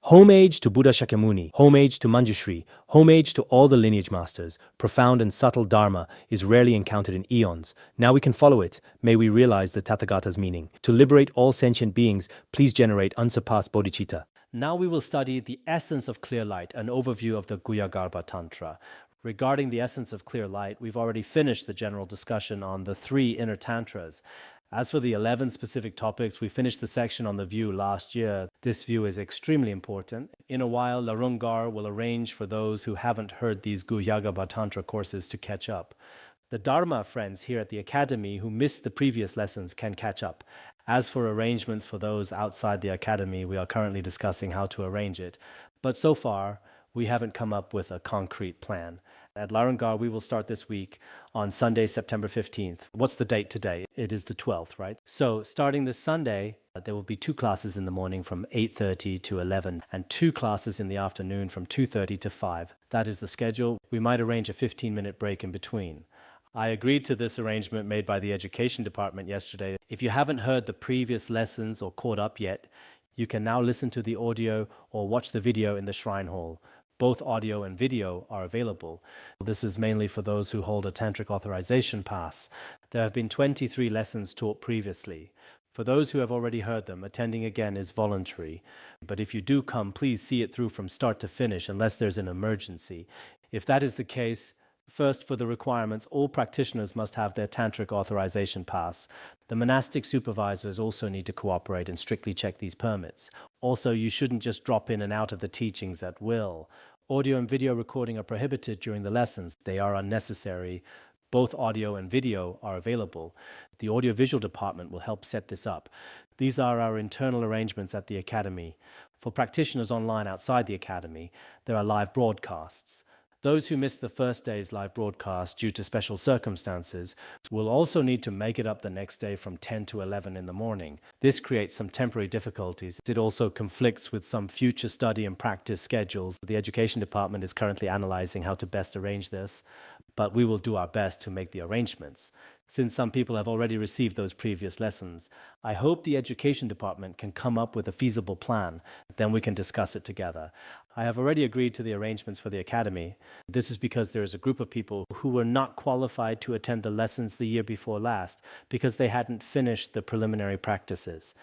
Homage to Buddha Shakyamuni, homage to Manjushri, homage to all the lineage masters. Profound and subtle dharma is rarely encountered in eons. Now we can follow it. May we realize the Tathagata's meaning. To liberate all sentient beings, please generate unsurpassed bodhicitta. Now we will study the essence of clear light, an overview of the Guhyagarbha Tantra. Regarding the essence of clear light, we've already finished the general discussion on the 3 inner tantras. As for the 11 specific topics, we finished the section on the view last year. This view is extremely important. In a while, Larungar will arrange for those who haven't heard these Guhyagarbha Tantra courses to catch up. The Dharma friends here at the Academy who missed the previous lessons can catch up. As for arrangements for those outside the Academy, we are currently discussing how to arrange it. But so far, we haven't come up with a concrete plan. At Larungar, we will start this week on Sunday, September 15th. What's the date today? It is the 12th, right? So starting this Sunday, there will be 2 classes in the morning from 8:30 to 11 and 2 classes in the afternoon from 2:30 to 5. That is the schedule. We might arrange a 15-minute break in between. I agreed to this arrangement made by the Education Department yesterday. If you haven't heard the previous lessons or caught up yet, you can now listen to the audio or watch the video in the Shrine Hall. Both audio and video are available. This is mainly for those who hold a Tantric Authorization Pass. There have been 23 lessons taught previously. For those who have already heard them, attending again is voluntary. But if you do come, please see it through from start to finish unless there's an emergency. If that is the case, first, for the requirements, all practitioners must have their Tantric Authorization Pass. The monastic supervisors also need to cooperate and strictly check these permits. Also, you shouldn't just drop in and out of the teachings at will. Audio and video recording are prohibited during the lessons. They are unnecessary. Both audio and video are available. The audiovisual department will help set this up. These are our internal arrangements at the Academy. For practitioners online outside the Academy, there are live broadcasts. Those who missed the first day's live broadcast due to special circumstances will also need to make it up the next day from 10 to 11 in the morning. This creates some temporary difficulties. It also conflicts with some future study and practice schedules. The Education Department is currently analyzing how to best arrange this, but we will do our best to make the arrangements. Since some people have already received those previous lessons, I hope the Education Department can come up with a feasible plan. Then we can discuss it together. I have already agreed to the arrangements for the Academy. This is because there is a group of people who were not qualified to attend the lessons the year before last because they hadn't finished the preliminary practices.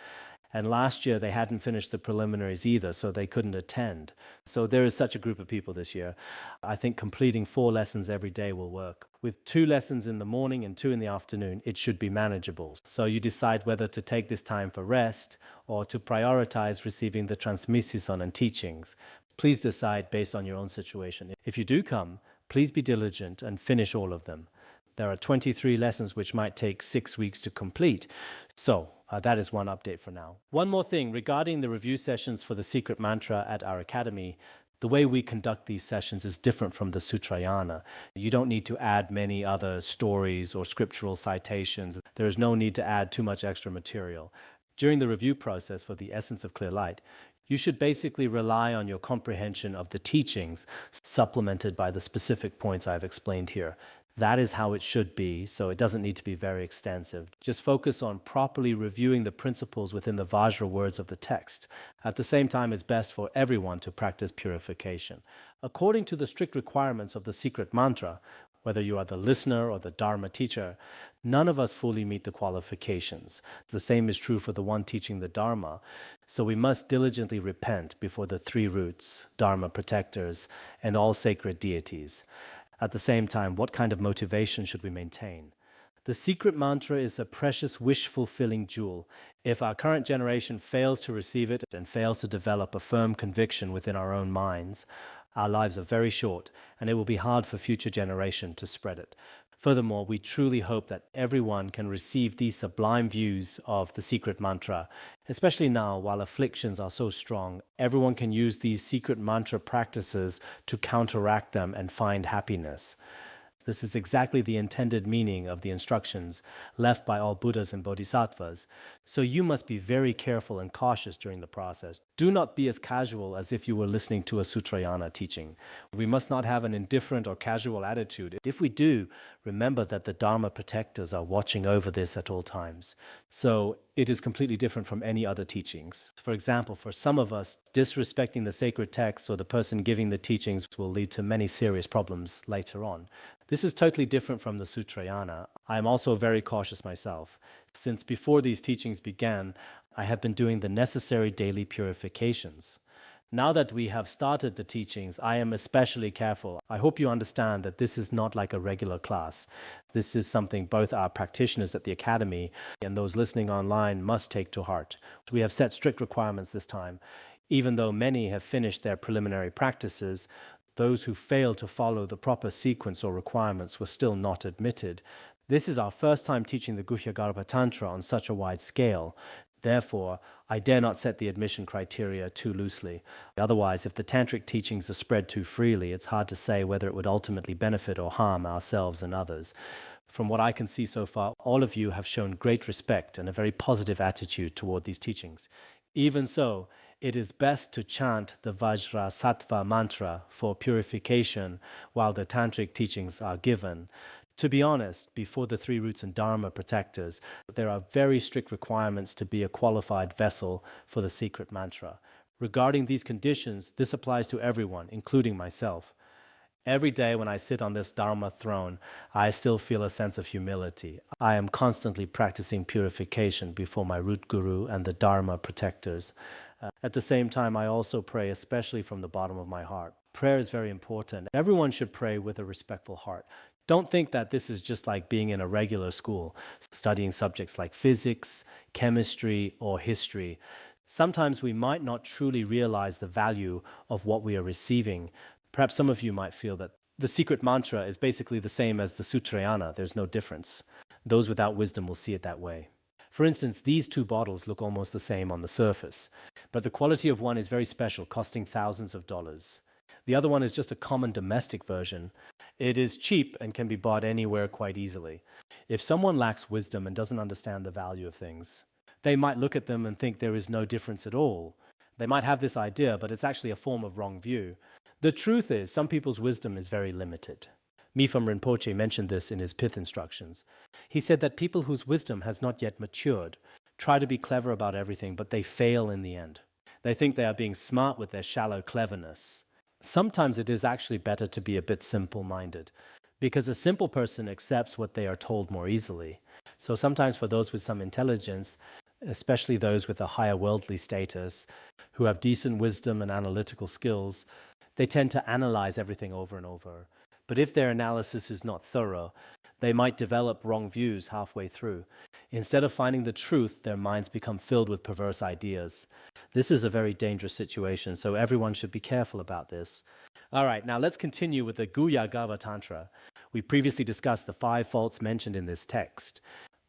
And last year they hadn't finished the preliminaries either, so they couldn't attend. So there is such a group of people this year. I think completing 4 lessons every day will work. With 2 lessons in the morning and 2 in the afternoon, it should be manageable. So you decide whether to take this time for rest or to prioritize receiving the transmission and teachings. Please decide based on your own situation. If you do come, please be diligent and finish all of them. There are 23 lessons which might take 6 weeks to complete. So that is one update for now. One more thing regarding the review sessions for the secret mantra at our Academy. The way we conduct these sessions is different from the Sutrayana. You don't need to add many other stories or scriptural citations. There is no need to add too much extra material. During the review process for the essence of clear light, you should basically rely on your comprehension of the teachings, supplemented by the specific points I've explained here. That is how it should be, so it doesn't need to be very extensive. Just focus on properly reviewing the principles within the Vajra words of the text. At the same time, it's best for everyone to practice purification. According to the strict requirements of the secret mantra, whether you are the listener or the Dharma teacher, none of us fully meet the qualifications. The same is true for the one teaching the Dharma. So we must diligently repent before the 3 roots, Dharma protectors, and all sacred deities. At the same time, what kind of motivation should we maintain? The secret mantra is a precious wish-fulfilling jewel. If our current generation fails to receive it and fails to develop a firm conviction within our own minds, our lives are very short, and it will be hard for future generations to spread it. Furthermore, we truly hope that everyone can receive these sublime views of the secret mantra, especially now while afflictions are so strong. Everyone can use these secret mantra practices to counteract them and find happiness. This is exactly the intended meaning of the instructions left by all Buddhas and Bodhisattvas. So you must be very careful and cautious during the process. Do not be as casual as if you were listening to a Sutrayana teaching. We must not have an indifferent or casual attitude. If we do, remember that the Dharma protectors are watching over this at all times. So it is completely different from any other teachings. For example, for some of us, disrespecting the sacred text or the person giving the teachings will lead to many serious problems later on. This is totally different from the Sutrayana. I am also very cautious myself. Since before these teachings began, I have been doing the necessary daily purifications. Now that we have started the teachings, I am especially careful. I hope you understand that this is not like a regular class. This is something both our practitioners at the Academy and those listening online must take to heart. We have set strict requirements this time. Even though many have finished their preliminary practices, those who failed to follow the proper sequence or requirements were still not admitted. This is our first time teaching the Guhyagarbha Tantra on such a wide scale. Therefore, I dare not set the admission criteria too loosely. Otherwise, if the tantric teachings are spread too freely, it's hard to say whether it would ultimately benefit or harm ourselves and others. From what I can see so far, all of you have shown great respect and a very positive attitude toward these teachings. Even so, it is best to chant the Vajra Sattva mantra for purification while the tantric teachings are given. To be honest, before the three roots and Dharma protectors, there are very strict requirements to be a qualified vessel for the secret mantra. Regarding these conditions, this applies to everyone, including myself. Every day when I sit on this Dharma throne, I still feel a sense of humility. I am constantly practicing purification before my root guru and the Dharma protectors. At the same time, I also pray, especially from the bottom of my heart. Prayer is very important. Everyone should pray with a respectful heart. Don't think that this is just like being in a regular school, studying subjects like physics, chemistry, or history. Sometimes we might not truly realize the value of what we are receiving. Perhaps some of you might feel that the secret mantra is basically the same as the Sutrayana. There's no difference. Those without wisdom will see it that way. For instance, these two bottles look almost the same on the surface, but the quality of one is very special, costing thousands of dollars. The other one is just a common domestic version. It is cheap and can be bought anywhere quite easily. If someone lacks wisdom and doesn't understand the value of things, they might look at them and think there is no difference at all. They might have this idea, but it's actually a form of wrong view. The truth is, some people's wisdom is very limited. Mipham Rinpoche mentioned this in his pith instructions. He said that people whose wisdom has not yet matured try to be clever about everything, but they fail in the end. They think they are being smart with their shallow cleverness. Sometimes it is actually better to be a bit simple-minded, because a simple person accepts what they are told more easily. So sometimes for those with some intelligence, especially those with a higher worldly status, who have decent wisdom and analytical skills, they tend to analyze everything over and over. But if their analysis is not thorough, they might develop wrong views halfway through. Instead of finding the truth, their minds become filled with perverse ideas. This is a very dangerous situation, so everyone should be careful about this. All right, now let's continue with the Guhyagarbha Tantra. We previously discussed the 5 faults mentioned in this text.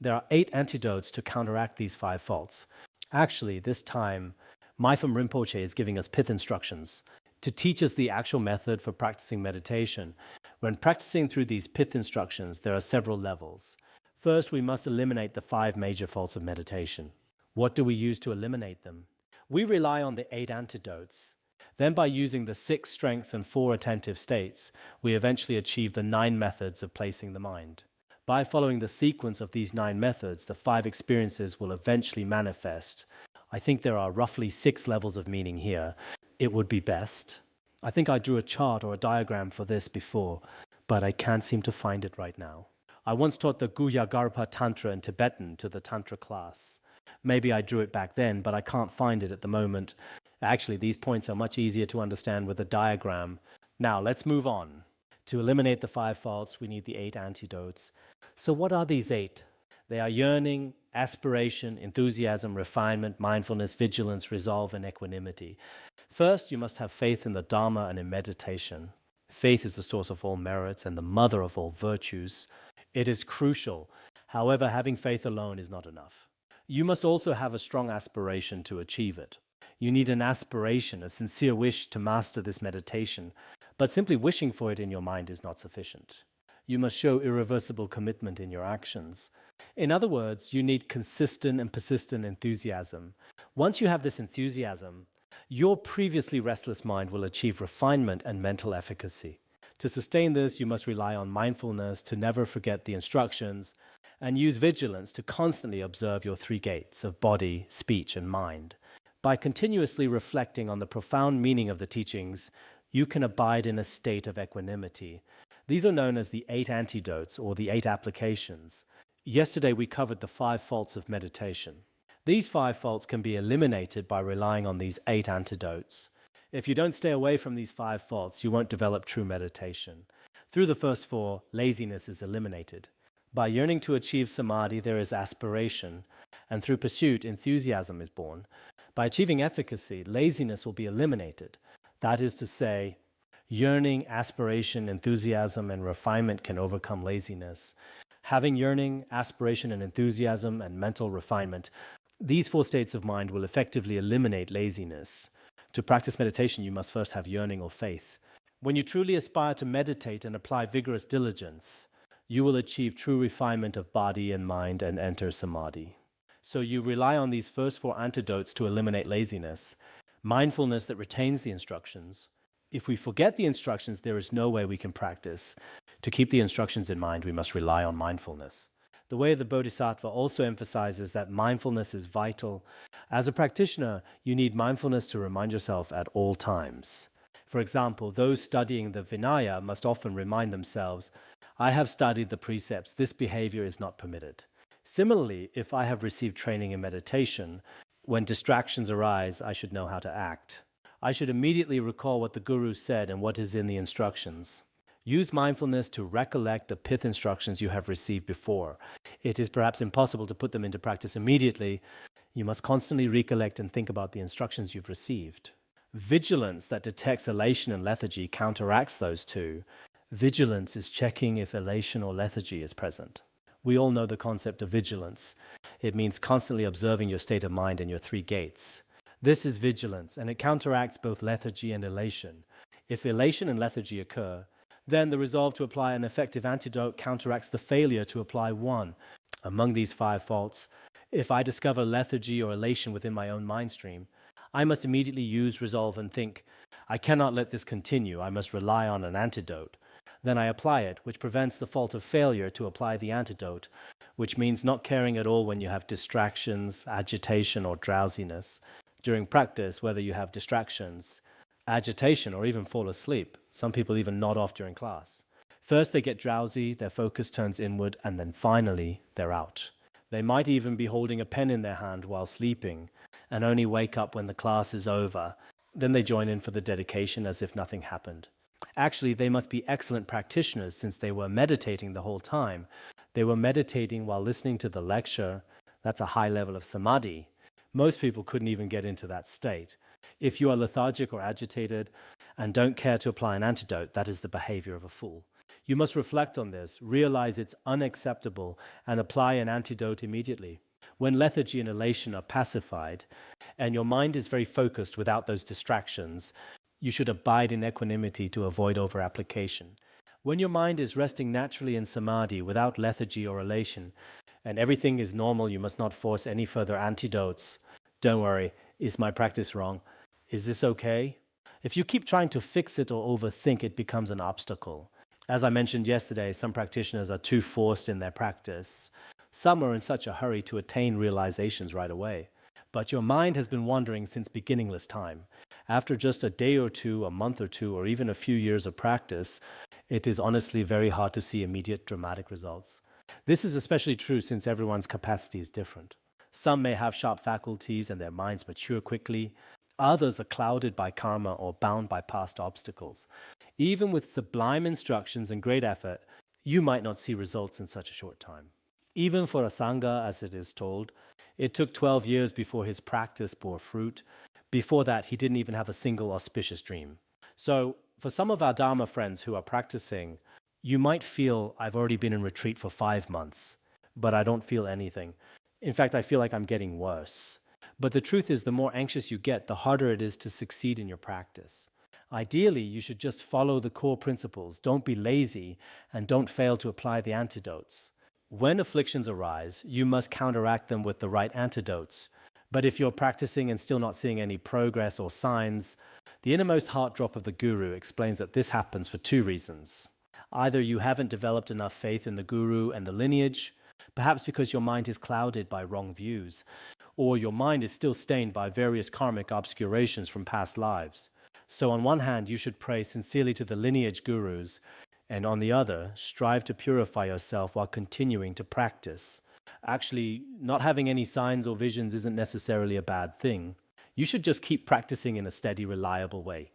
There are 8 antidotes to counteract these 5 faults. Actually, this time, Mipham Rinpoche is giving us pith instructions to teach us the actual method for practicing meditation. When practicing through these pith instructions, there are several levels. First, we must eliminate the 5 major faults of meditation. What do we use to eliminate them? We rely on the 8 antidotes. Then by using the 6 strengths and 4 attentive states, we eventually achieve the 9 methods of placing the mind. By following the sequence of these 9 methods, the 5 experiences will eventually manifest. I think there are roughly 6 levels of meaning here. It would be best. I think I drew a chart or a diagram for this before, but I can't seem to find it right now. I once taught the Guhyagarbha Tantra in Tibetan to the Tantra class. Maybe I drew it back then, but I can't find it at the moment. Actually, these points are much easier to understand with a diagram. Now, let's move on. To eliminate the 5 faults, we need the 8 antidotes. So what are these 8? They are yearning, aspiration, enthusiasm, refinement, mindfulness, vigilance, resolve, and equanimity. First, you must have faith in the Dharma and in meditation. Faith is the source of all merits and the mother of all virtues. It is crucial. However, having faith alone is not enough. You must also have a strong aspiration to achieve it. You need an aspiration, a sincere wish to master this meditation, but simply wishing for it in your mind is not sufficient. You must show irreversible commitment in your actions. In other words, you need consistent and persistent enthusiasm. Once you have this enthusiasm, your previously restless mind will achieve refinement and mental efficacy. To sustain this, you must rely on mindfulness to never forget the instructions and use vigilance to constantly observe your three gates of body, speech, and mind. By continuously reflecting on the profound meaning of the teachings, you can abide in a state of equanimity. These are known as the 8 antidotes or the 8 applications. Yesterday we covered the 5 faults of meditation. These 5 faults can be eliminated by relying on these 8 antidotes. If you don't stay away from these 5 faults, you won't develop true meditation. Through the first 4, laziness is eliminated. By yearning to achieve samadhi, there is aspiration, and through pursuit, enthusiasm is born. By achieving efficacy, laziness will be eliminated. That is to say, yearning, aspiration, enthusiasm, and refinement can overcome laziness. Having yearning, aspiration, and enthusiasm, and mental refinement, these 4 states of mind will effectively eliminate laziness. To practice meditation, you must first have yearning or faith. When you truly aspire to meditate and apply vigorous diligence, you will achieve true refinement of body and mind and enter samadhi. So you rely on these first 4 antidotes to eliminate laziness. Mindfulness that retains the instructions. If we forget the instructions, there is no way we can practice. To keep the instructions in mind, we must rely on mindfulness. The way of the Bodhisattva also emphasizes that mindfulness is vital. As a practitioner, you need mindfulness to remind yourself at all times. For example, those studying the Vinaya must often remind themselves, I have studied the precepts, this behavior is not permitted. Similarly, if I have received training in meditation, when distractions arise, I should know how to act. I should immediately recall what the Guru said and what is in the instructions. Use mindfulness to recollect the pith instructions you have received before. It is perhaps impossible to put them into practice immediately. You must constantly recollect and think about the instructions you've received. Vigilance that detects elation and lethargy counteracts those two. Vigilance is checking if elation or lethargy is present. We all know the concept of vigilance. It means constantly observing your state of mind and your 3 gates. This is vigilance, and it counteracts both lethargy and elation. If elation and lethargy occur, then the resolve to apply an effective antidote counteracts the failure to apply one. Among these 5 faults, if I discover lethargy or elation within my own mind stream, I must immediately use resolve and think, I cannot let this continue, I must rely on an antidote. Then I apply it, which prevents the fault of failure to apply the antidote, which means not caring at all when you have distractions, agitation, or drowsiness. During practice, whether you have distractions, agitation, or even fall asleep. Some people even nod off during class. First they get drowsy, their focus turns inward, and then finally they're out. They might even be holding a pen in their hand while sleeping, and only wake up when the class is over. Then they join in for the dedication as if nothing happened. Actually, they must be excellent practitioners since they were meditating the whole time. They were meditating while listening to the lecture. That's a high level of samadhi. Most people couldn't even get into that state. If you are lethargic or agitated and don't care to apply an antidote, that is the behavior of a fool. You must reflect on this, realize it's unacceptable, and apply an antidote immediately. When lethargy and elation are pacified, and your mind is very focused without those distractions, you should abide in equanimity to avoid over-application. When your mind is resting naturally in samadhi without lethargy or elation, and everything is normal, you must not force any further antidotes. Don't worry, is my practice wrong? Is this okay? If you keep trying to fix it or overthink, it becomes an obstacle. As I mentioned yesterday, some practitioners are too forced in their practice. Some are in such a hurry to attain realizations right away. But your mind has been wandering since beginningless time. After just a day or two, a month or two, or even a few years of practice, it is honestly very hard to see immediate dramatic results. This is especially true since everyone's capacity is different. Some may have sharp faculties and their minds mature quickly. Others are clouded by karma or bound by past obstacles. Even with sublime instructions and great effort, you might not see results in such a short time. Even for a Sangha, as it is told, it took 12 years before his practice bore fruit. Before that, he didn't even have a single auspicious dream. So, for some of our Dharma friends who are practicing, you might feel, I've already been in retreat for 5 months, but I don't feel anything. In fact, I feel like I'm getting worse. But the truth is, the more anxious you get, the harder it is to succeed in your practice. Ideally, you should just follow the core principles. Don't be lazy, and don't fail to apply the antidotes. When afflictions arise, you must counteract them with the right antidotes. But if you're practicing and still not seeing any progress or signs, the innermost heart drop of the Guru explains that this happens for 2 reasons. Either you haven't developed enough faith in the Guru and the lineage, Perhaps because your mind is clouded by wrong views, or your mind is still stained by various karmic obscurations from past lives. So, on one hand, you should pray sincerely to the lineage gurus, and on the other, strive to purify yourself while continuing to practice. Actually, not having any signs or visions isn't necessarily a bad thing. You should just keep practicing in a steady, reliable way.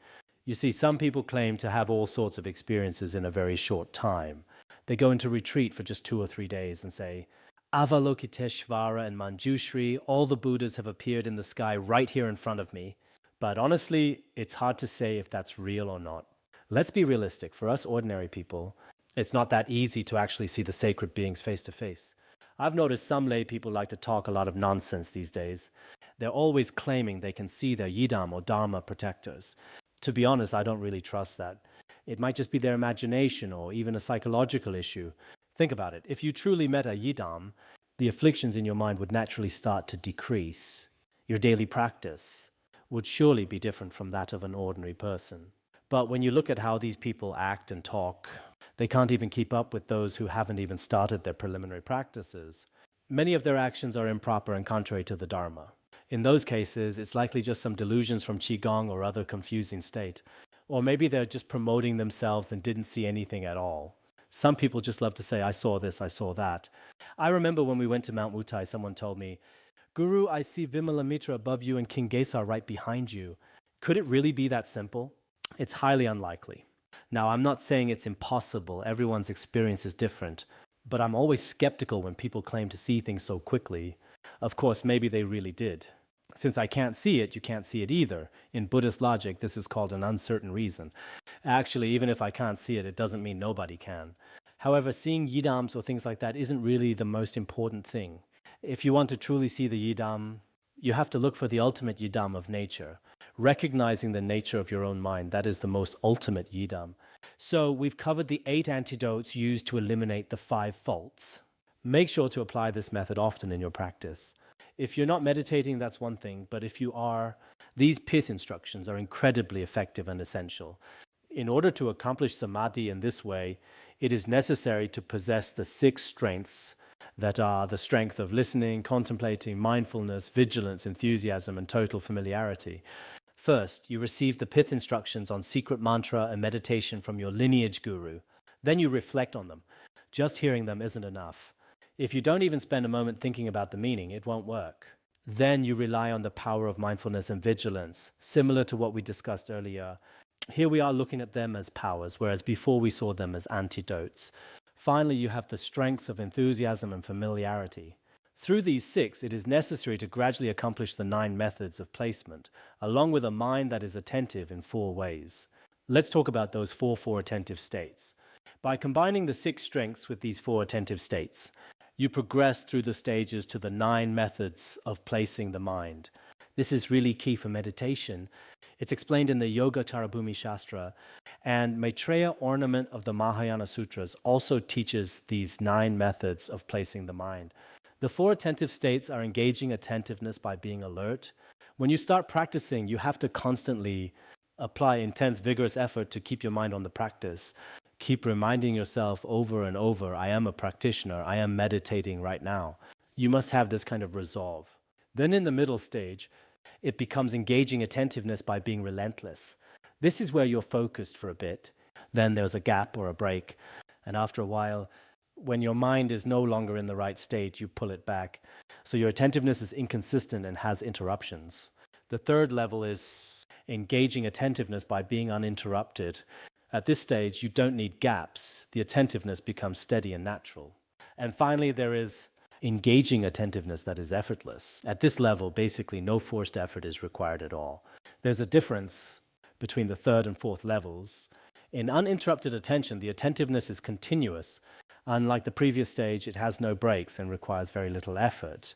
You see, some people claim to have all sorts of experiences in a very short time. They go into retreat for just 2 or 3 days and say, Avalokiteshvara and Manjushri, all the Buddhas have appeared in the sky right here in front of me. But honestly, it's hard to say if that's real or not. Let's be realistic. For us ordinary people, it's not that easy to actually see the sacred beings face to face. I've noticed some lay people like to talk a lot of nonsense these days. They're always claiming they can see their yidam or dharma protectors. To be honest, I don't really trust that. It might just be their imagination or even a psychological issue. Think about it. If you truly met a yidam, the afflictions in your mind would naturally start to decrease. Your daily practice would surely be different from that of an ordinary person. But when you look at how these people act and talk, they can't even keep up with those who haven't even started their preliminary practices. Many of their actions are improper and contrary to the Dharma. In those cases, it's likely just some delusions from Qigong or other confusing state. Or maybe they're just promoting themselves and didn't see anything at all. Some people just love to say, I saw this, I saw that. I remember when we went to Mount Mutai, someone told me, Guru, I see Vimalamitra above you and King Gesar right behind you. Could it really be that simple? It's highly unlikely. Now, I'm not saying it's impossible. Everyone's experience is different. But I'm always skeptical when people claim to see things so quickly. Of course, maybe they really did. Since I can't see it, you can't see it either. In Buddhist logic, this is called an uncertain reason. Actually, even if I can't see it, it doesn't mean nobody can. However, seeing yidams or things like that isn't really the most important thing. If you want to truly see the yidam, you have to look for the ultimate yidam of nature. Recognizing the nature of your own mind, that is the most ultimate yidam. So we've covered the 8 antidotes used to eliminate the 5 faults. Make sure to apply this method often in your practice. If you're not meditating, that's one thing, but if you are, these pith instructions are incredibly effective and essential. In order to accomplish Samadhi in this way, it is necessary to possess the 6 strengths that are the strength of listening, contemplating, mindfulness, vigilance, enthusiasm, and total familiarity. First, you receive the pith instructions on secret mantra and meditation from your lineage guru. Then you reflect on them. Just hearing them isn't enough. If you don't even spend a moment thinking about the meaning, it won't work. Then you rely on the power of mindfulness and vigilance, similar to what we discussed earlier. Here we are looking at them as powers, whereas before we saw them as antidotes. Finally, you have the strengths of enthusiasm and familiarity. Through these 6, it is necessary to gradually accomplish the 9 methods of placement, along with a mind that is attentive in 4 ways. Let's talk about those 4 attentive states. By combining the 6 strengths with these 4 attentive states, you progress through the stages to the 9 methods of placing the mind. This is really key for meditation. It's explained in the Yoga Charabhumi Shastra, and Maitreya Ornament of the Mahayana Sutras also teaches these 9 methods of placing the mind. The 4 attentive states are engaging attentiveness by being alert. When you start practicing, you have to constantly apply intense, vigorous effort to keep your mind on the practice. Keep reminding yourself over and over, I am a practitioner, I am meditating right now. You must have this kind of resolve. Then in the middle stage, it becomes engaging attentiveness by being relentless. This is where you're focused for a bit. Then there's a gap or a break. And after a while, when your mind is no longer in the right state, you pull it back. So your attentiveness is inconsistent and has interruptions. The third level is engaging attentiveness by being uninterrupted. At this stage, you don't need gaps. The attentiveness becomes steady and natural. And finally, there is engaging attentiveness that is effortless. At this level, basically no forced effort is required at all. There's a difference between the 3rd and 4th levels. In uninterrupted attention, the attentiveness is continuous. Unlike the previous stage, it has no breaks and requires very little effort.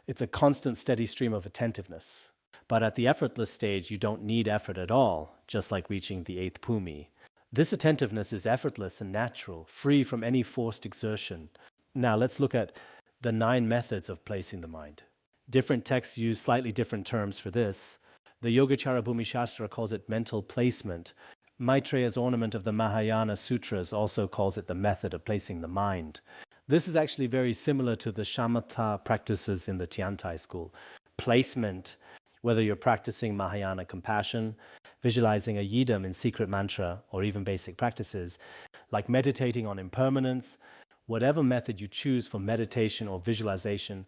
It's a constant, steady stream of attentiveness. But at the effortless stage, you don't need effort at all, just like reaching the 8th Bhumi. This attentiveness is effortless and natural, free from any forced exertion. Now let's look at the 9 methods of placing the mind. Different texts use slightly different terms for this. The Yogacara Bhumi Shastra calls it mental placement. Maitreya's Ornament of the Mahayana Sutras also calls it the method of placing the mind. This is actually very similar to the shamatha practices in the Tiantai school. Placement, whether you're practicing Mahayana compassion, visualizing a yidam in secret mantra, or even basic practices, like meditating on impermanence, whatever method you choose for meditation or visualization,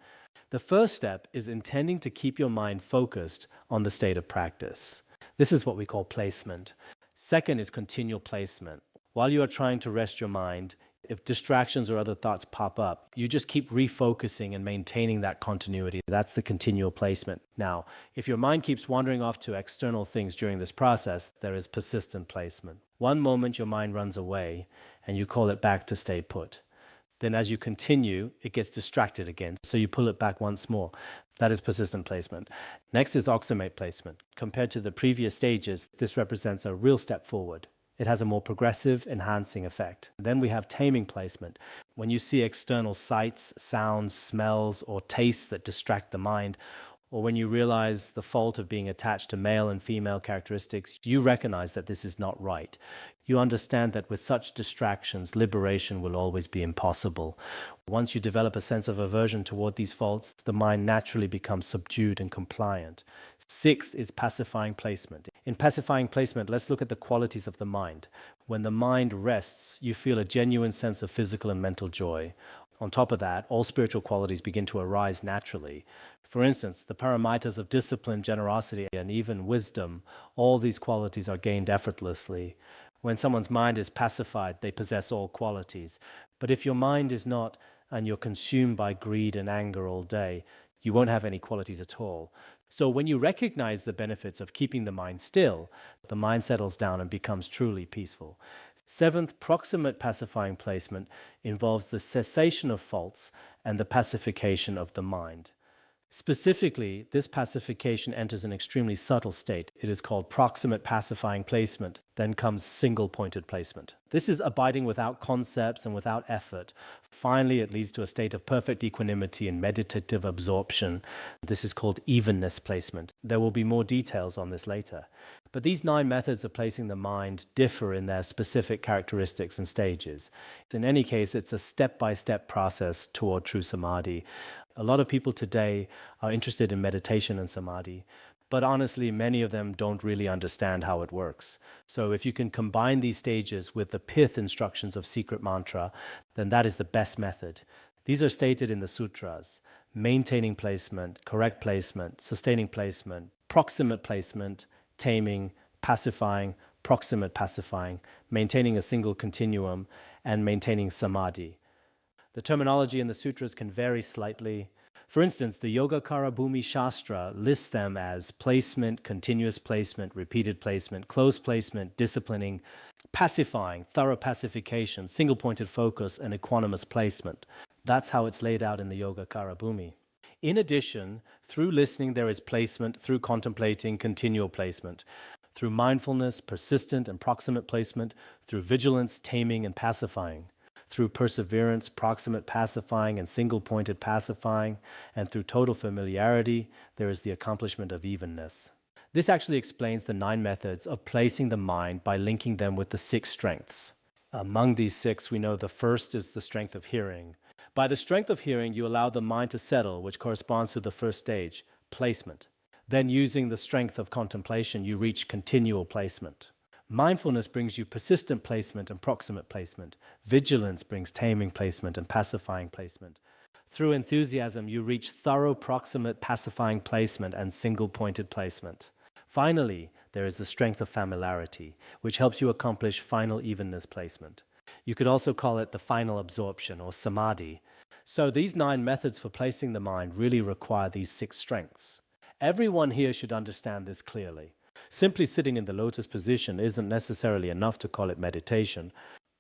the first step is intending to keep your mind focused on the state of practice. This is what we call placement. Second is continual placement. While you are trying to rest your mind, if distractions or other thoughts pop up, you just keep refocusing and maintaining that continuity. That's the continual placement. Now, if your mind keeps wandering off to external things during this process, there is persistent placement. One moment your mind runs away and you call it back to stay put. Then as you continue, it gets distracted again, so you pull it back once more. That is persistent placement. Next is oxymate placement. Compared to the previous stages, this represents a real step forward. It has a more progressive, enhancing effect. Then we have taming placement. When you see external sights, sounds, smells, or tastes that distract the mind, or when you realize the fault of being attached to male and female characteristics, you recognize that this is not right. You understand that with such distractions, liberation will always be impossible. Once you develop a sense of aversion toward these faults, the mind naturally becomes subdued and compliant. Sixth is pacifying placement. In pacifying placement, let's look at the qualities of the mind. When the mind rests, you feel a genuine sense of physical and mental joy. On top of that, all spiritual qualities begin to arise naturally. For instance, the paramitas of discipline, generosity, and even wisdom, all these qualities are gained effortlessly. When someone's mind is pacified, they possess all qualities. But if your mind is not, and you're consumed by greed and anger all day, you won't have any qualities at all. So when you recognize the benefits of keeping the mind still, the mind settles down and becomes truly peaceful. Seventh, proximate pacifying placement involves the cessation of faults and the pacification of the mind. Specifically, this pacification enters an extremely subtle state. It is called proximate pacifying placement. Then comes single-pointed placement. This is abiding without concepts and without effort. Finally, it leads to a state of perfect equanimity and meditative absorption. This is called evenness placement. There will be more details on this later. But these 9 methods of placing the mind differ in their specific characteristics and stages. In any case, it's a step-by-step process toward true samadhi. A lot of people today are interested in meditation and samadhi, but honestly, many of them don't really understand how it works. So if you can combine these stages with the pith instructions of secret mantra, then that is the best method. These are stated in the sutras: maintaining placement, correct placement, sustaining placement, proximate placement, taming, pacifying, proximate pacifying, maintaining a single continuum, and maintaining samadhi. The terminology in the sutras can vary slightly. For instance, the Yogacara Bhumi Shastra lists them as placement, continuous placement, repeated placement, close placement, disciplining, pacifying, thorough pacification, single-pointed focus, and equanimous placement. That's how it's laid out in the Yogacara Bhumi. In addition, through listening there is placement, through contemplating, continual placement. Through mindfulness, persistent and proximate placement, through vigilance, taming, and pacifying. Through perseverance, proximate pacifying and single-pointed pacifying, and through total familiarity, there is the accomplishment of evenness. This actually explains the 9 methods of placing the mind by linking them with the 6 strengths. Among these 6, we know the first is the strength of hearing. By the strength of hearing, you allow the mind to settle, which corresponds to the first stage, placement. Then using the strength of contemplation, you reach continual placement. Mindfulness brings you persistent placement and proximate placement. Vigilance brings taming placement and pacifying placement. Through enthusiasm, you reach thorough proximate pacifying placement and single-pointed placement. Finally, there is the strength of familiarity, which helps you accomplish final evenness placement. You could also call it the final absorption or samadhi. So these 9 methods for placing the mind really require these 6 strengths. Everyone here should understand this clearly. Simply sitting in the lotus position isn't necessarily enough to call it meditation.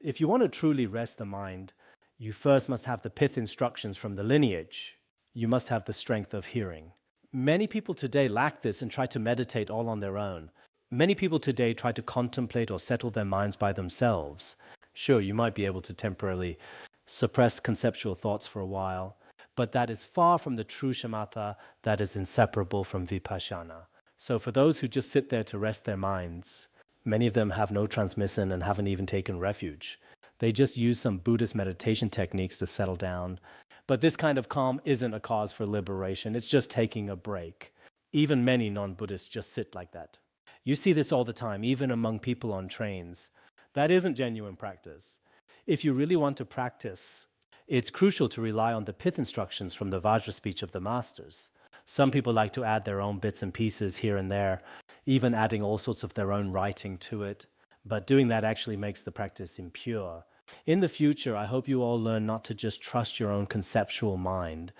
If you want to truly rest the mind, you first must have the pith instructions from the lineage. You must have the strength of hearing. Many people today lack this and try to meditate all on their own. Many people today try to contemplate or settle their minds by themselves. Sure, you might be able to temporarily suppress conceptual thoughts for a while, but that is far from the true shamatha that is inseparable from vipassana. So for those who just sit there to rest their minds, many of them have no transmission and haven't even taken refuge. They just use some Buddhist meditation techniques to settle down. But this kind of calm isn't a cause for liberation. It's just taking a break. Even many non-Buddhists just sit like that. You see this all the time, even among people on trains. That isn't genuine practice. If you really want to practice, it's crucial to rely on the pith instructions from the Vajra speech of the masters. Some people like to add their own bits and pieces here and there, even adding all sorts of their own writing to it. But doing that actually makes the practice impure. In the future, I hope you all learn not to just trust your own conceptual mind.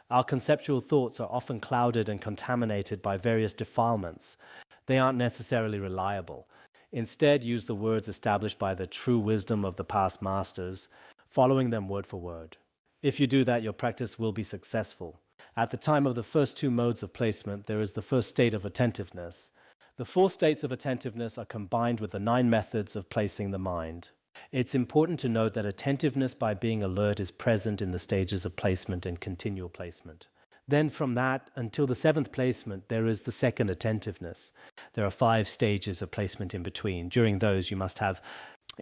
Our conceptual thoughts are often clouded and contaminated by various defilements. They aren't necessarily reliable. Instead, use the words established by the true wisdom of the past masters, following them word for word. If you do that, your practice will be successful. At the time of the first two modes of placement, there is the first state of attentiveness. The four states of attentiveness are combined with the 9 methods of placing the mind. It's important to note that attentiveness by being alert is present in the stages of placement and continual placement. Then from that until the 7th placement, there is the second attentiveness. There are 5 stages of placement in between. During those, you must have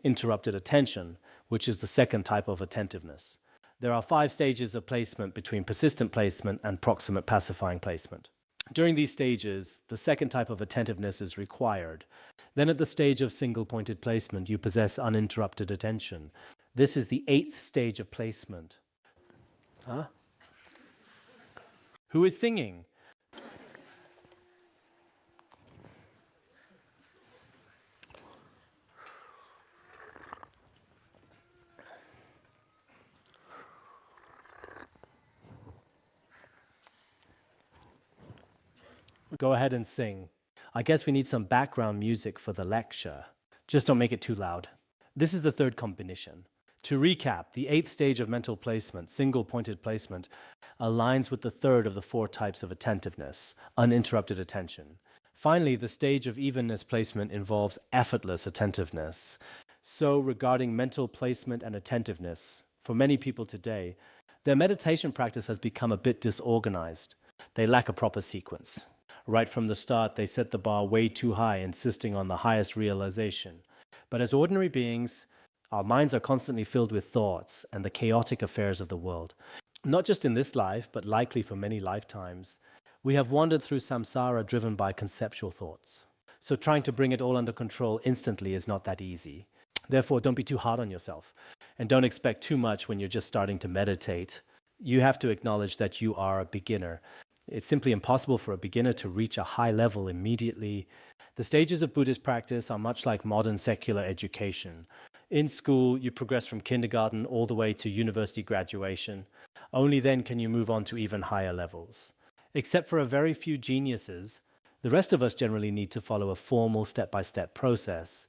interrupted attention, which is the second type of attentiveness. There are 5 stages of placement between persistent placement and proximate pacifying placement. During these stages, the second type of attentiveness is required. Then at the stage of single-pointed placement, you possess uninterrupted attention. This is the 8th stage of placement. Huh? Who is singing? Go ahead and sing. I guess we need some background music for the lecture. Just don't make it too loud. This is the third combination. To recap, the 8th stage of mental placement, single-pointed placement, aligns with the third of the 4 types of attentiveness, uninterrupted attention. Finally, the stage of evenness placement involves effortless attentiveness. So regarding mental placement and attentiveness, for many people today, their meditation practice has become a bit disorganized. They lack a proper sequence. Right from the start, they set the bar way too high, insisting on the highest realization. But as ordinary beings, our minds are constantly filled with thoughts and the chaotic affairs of the world. Not just in this life, but likely for many lifetimes, we have wandered through samsara driven by conceptual thoughts. So trying to bring it all under control instantly is not that easy. Therefore, don't be too hard on yourself, and don't expect too much when you're just starting to meditate. You have to acknowledge that you are a beginner. It's simply impossible for a beginner to reach a high level immediately. The stages of Buddhist practice are much like modern secular education. In school, you progress from kindergarten all the way to university graduation. Only then can you move on to even higher levels. Except for a very few geniuses, the rest of us generally need to follow a formal step-by-step process.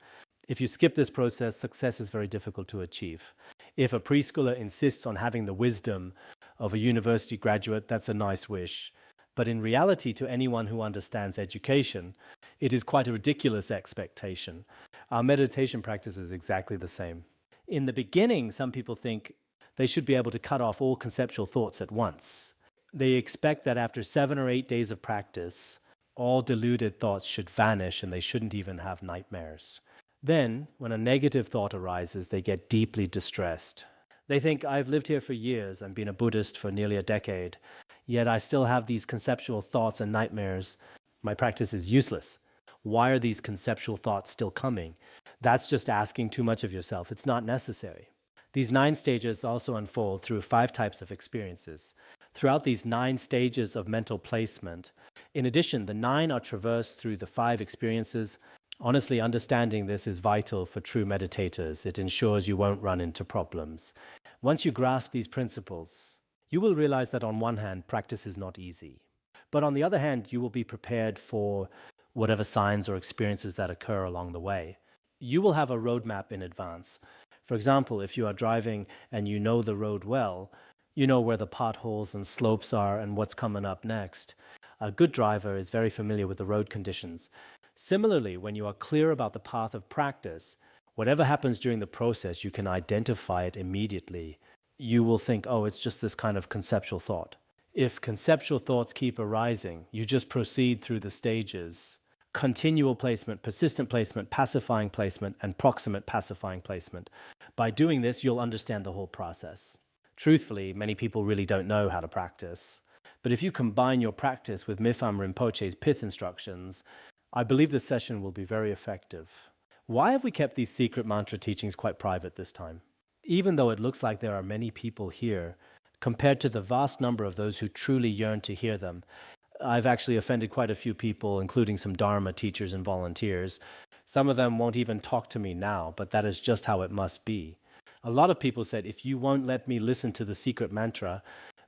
If you skip this process, success is very difficult to achieve. If a preschooler insists on having the wisdom of a university graduate, that's a nice wish. But in reality, to anyone who understands education, it is quite a ridiculous expectation. Our meditation practice is exactly the same. In the beginning, some people think they should be able to cut off all conceptual thoughts at once. They expect that after 7 or 8 days of practice, all deluded thoughts should vanish and they shouldn't even have nightmares. Then, when a negative thought arises, they get deeply distressed. They think, I've lived here for years and been a Buddhist for nearly a decade, yet I still have these conceptual thoughts and nightmares. My practice is useless. Why are these conceptual thoughts still coming? That's just asking too much of yourself. It's not necessary. These 9 stages also unfold through 5 types of experiences. Throughout these 9 stages of mental placement, in addition, the 9 are traversed through the 5 experiences. Honestly, understanding this is vital for true meditators. It ensures you won't run into problems. Once you grasp these principles, you will realize that on one hand, practice is not easy. But on the other hand, you will be prepared for whatever signs or experiences that occur along the way. You will have a roadmap in advance. For example, if you are driving and you know the road well, you know where the potholes and slopes are and what's coming up next. A good driver is very familiar with the road conditions. Similarly, when you are clear about the path of practice, whatever happens during the process, you can identify it immediately. You will think, oh, it's just this kind of conceptual thought. If conceptual thoughts keep arising, you just proceed through the stages continual placement, persistent placement, pacifying placement, and proximate pacifying placement. By doing this, you'll understand the whole process. Truthfully, many people really don't know how to practice. But if you combine your practice with Mifam Rinpoche's pith instructions, I believe this session will be very effective. Why have we kept these secret mantra teachings quite private this time? Even though it looks like there are many people here, compared to the vast number of those who truly yearn to hear them, I've actually offended quite a few people, including some Dharma teachers and volunteers. Some of them won't even talk to me now, but that is just how it must be. A lot of people said, if you won't let me listen to the secret mantra,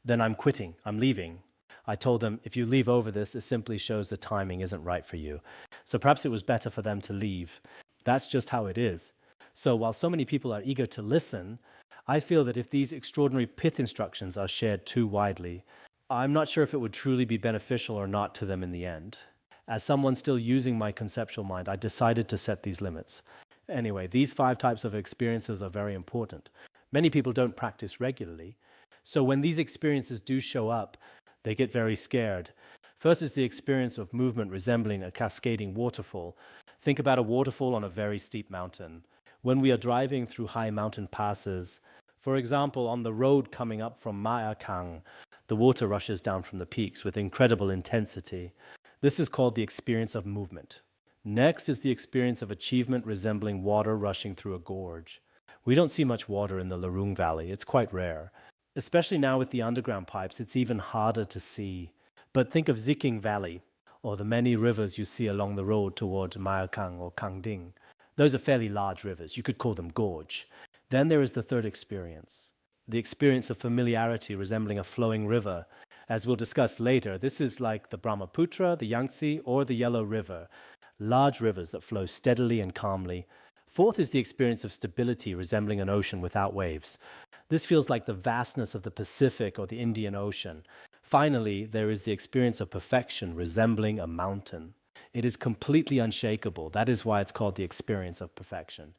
then I'm quitting, I'm leaving. I told them, if you leave over this, it simply shows the timing isn't right for you. So perhaps it was better for them to leave. That's just how it is. So while so many people are eager to listen, I feel that if these extraordinary pith instructions are shared too widely, I'm not sure if it would truly be beneficial or not to them in the end. As someone still using my conceptual mind, I decided to set these limits. Anyway, these 5 types of experiences are very important. Many people don't practice regularly. So when these experiences do show up, they get very scared. First is the experience of movement resembling a cascading waterfall. Think about a waterfall on a very steep mountain. When we are driving through high mountain passes, for example, on the road coming up from Mayakang, the water rushes down from the peaks with incredible intensity. This is called the experience of movement. Next is the experience of achievement resembling water rushing through a gorge. We don't see much water in the Larung Valley. It's quite rare. Especially now with the underground pipes, it's even harder to see. But think of Ziking Valley, or the many rivers you see along the road towards Mayakang or Kangding. Those are fairly large rivers. You could call them gorge. Then there is the third experience, the experience of familiarity resembling a flowing river. As we'll discuss later, this is like the Brahmaputra, the Yangtze, or the Yellow River, large rivers that flow steadily and calmly. Fourth is the experience of stability resembling an ocean without waves. This feels like the vastness of the Pacific or the Indian Ocean. Finally, there is the experience of perfection resembling a mountain. It is completely unshakable. That is why it's called the experience of perfection.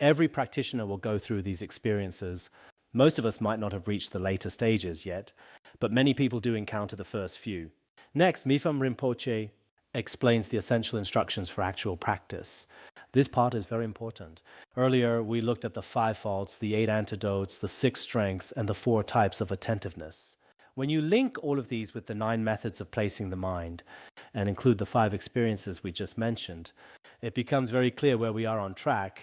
Every practitioner will go through these experiences. Most of us might not have reached the later stages yet, but many people do encounter the first few. Next, Mifam Rinpoche explains the essential instructions for actual practice. This part is very important. Earlier, we looked at the 5 faults, the 8 antidotes, the 6 strengths, and the 4 types of attentiveness. When you link all of these with the 9 methods of placing the mind, and include the 5 experiences we just mentioned, it becomes very clear where we are on track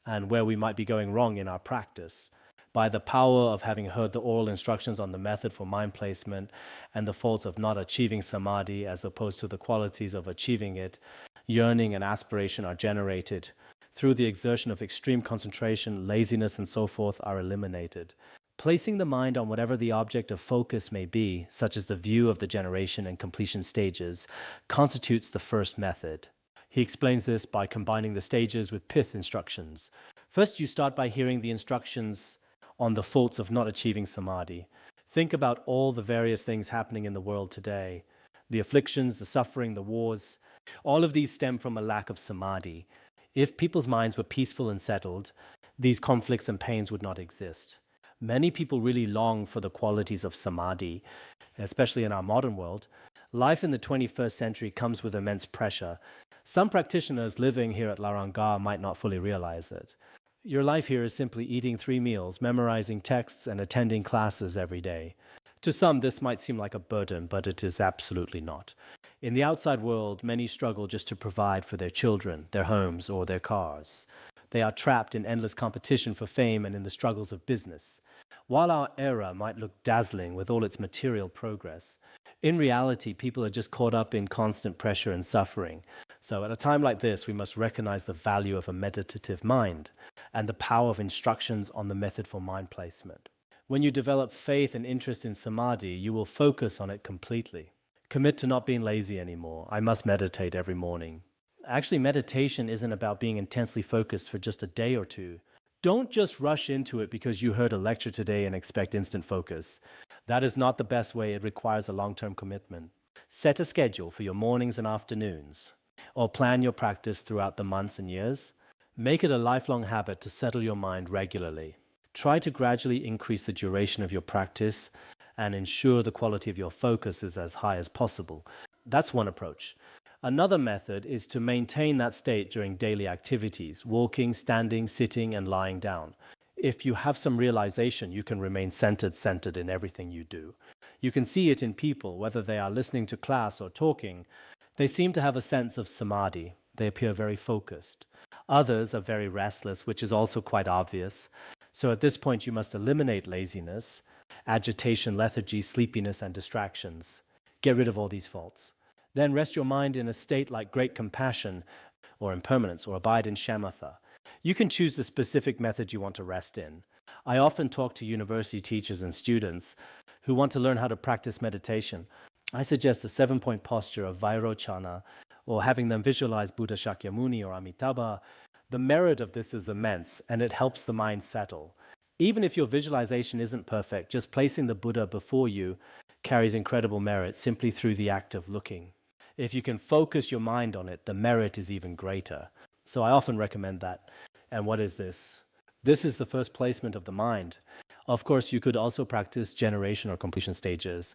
and where we might be going wrong in our practice. By the power of having heard the oral instructions on the method for mind placement and the faults of not achieving samadhi as opposed to the qualities of achieving it, yearning and aspiration are generated. Through the exertion of extreme concentration, laziness and so forth are eliminated. Placing the mind on whatever the object of focus may be, such as the view of the generation and completion stages, constitutes the first method. He explains this by combining the stages with pith instructions. First, you start by hearing the instructions on the faults of not achieving samadhi. Think about all the various things happening in the world today. The afflictions, the suffering, the wars. All of these stem from a lack of samadhi. If people's minds were peaceful and settled, these conflicts and pains would not exist. Many people really long for the qualities of samadhi, especially in our modern world. Life in the 21st century comes with immense pressure. Some practitioners living here at Laranga might not fully realize it. Your life here is simply eating 3 meals, memorizing texts, and attending classes every day. To some, this might seem like a burden, but it is absolutely not. In the outside world, many struggle just to provide for their children, their homes, or their cars. They are trapped in endless competition for fame and in the struggles of business. While our era might look dazzling with all its material progress, in reality, people are just caught up in constant pressure and suffering. So at a time like this, we must recognize the value of a meditative mind and the power of instructions on the method for mind placement. When you develop faith and interest in samadhi, you will focus on it completely. Commit to not being lazy anymore. I must meditate every morning. Actually, meditation isn't about being intensely focused for just a day or two. Don't just rush into it because you heard a lecture today and expect instant focus. That is not the best way. It requires a long-term commitment. Set a schedule for your mornings and afternoons, or plan your practice throughout the months and years. Make it a lifelong habit to settle your mind regularly. Try to gradually increase the duration of your practice and ensure the quality of your focus is as high as possible. That's one approach. Another method is to maintain that state during daily activities, walking, standing, sitting, and lying down. If you have some realization, you can remain centered in everything you do. You can see it in people, whether they are listening to class or talking. They seem to have a sense of samadhi. They appear very focused. Others are very restless, which is also quite obvious. So at this point, you must eliminate laziness, agitation, lethargy, sleepiness, and distractions. Get rid of all these faults. Then rest your mind in a state like great compassion or impermanence, or abide in shamatha. You can choose the specific method you want to rest in. I often talk to university teachers and students who want to learn how to practice meditation. I suggest the 7-point posture of Vairochana, or having them visualize Buddha Shakyamuni or Amitabha. The merit of this is immense, and it helps the mind settle. Even if your visualization isn't perfect, just placing the Buddha before you carries incredible merit simply through the act of looking. If you can focus your mind on it, the merit is even greater. So I often recommend that. And what is this? This is the first placement of the mind. Of course, you could also practice generation or completion stages.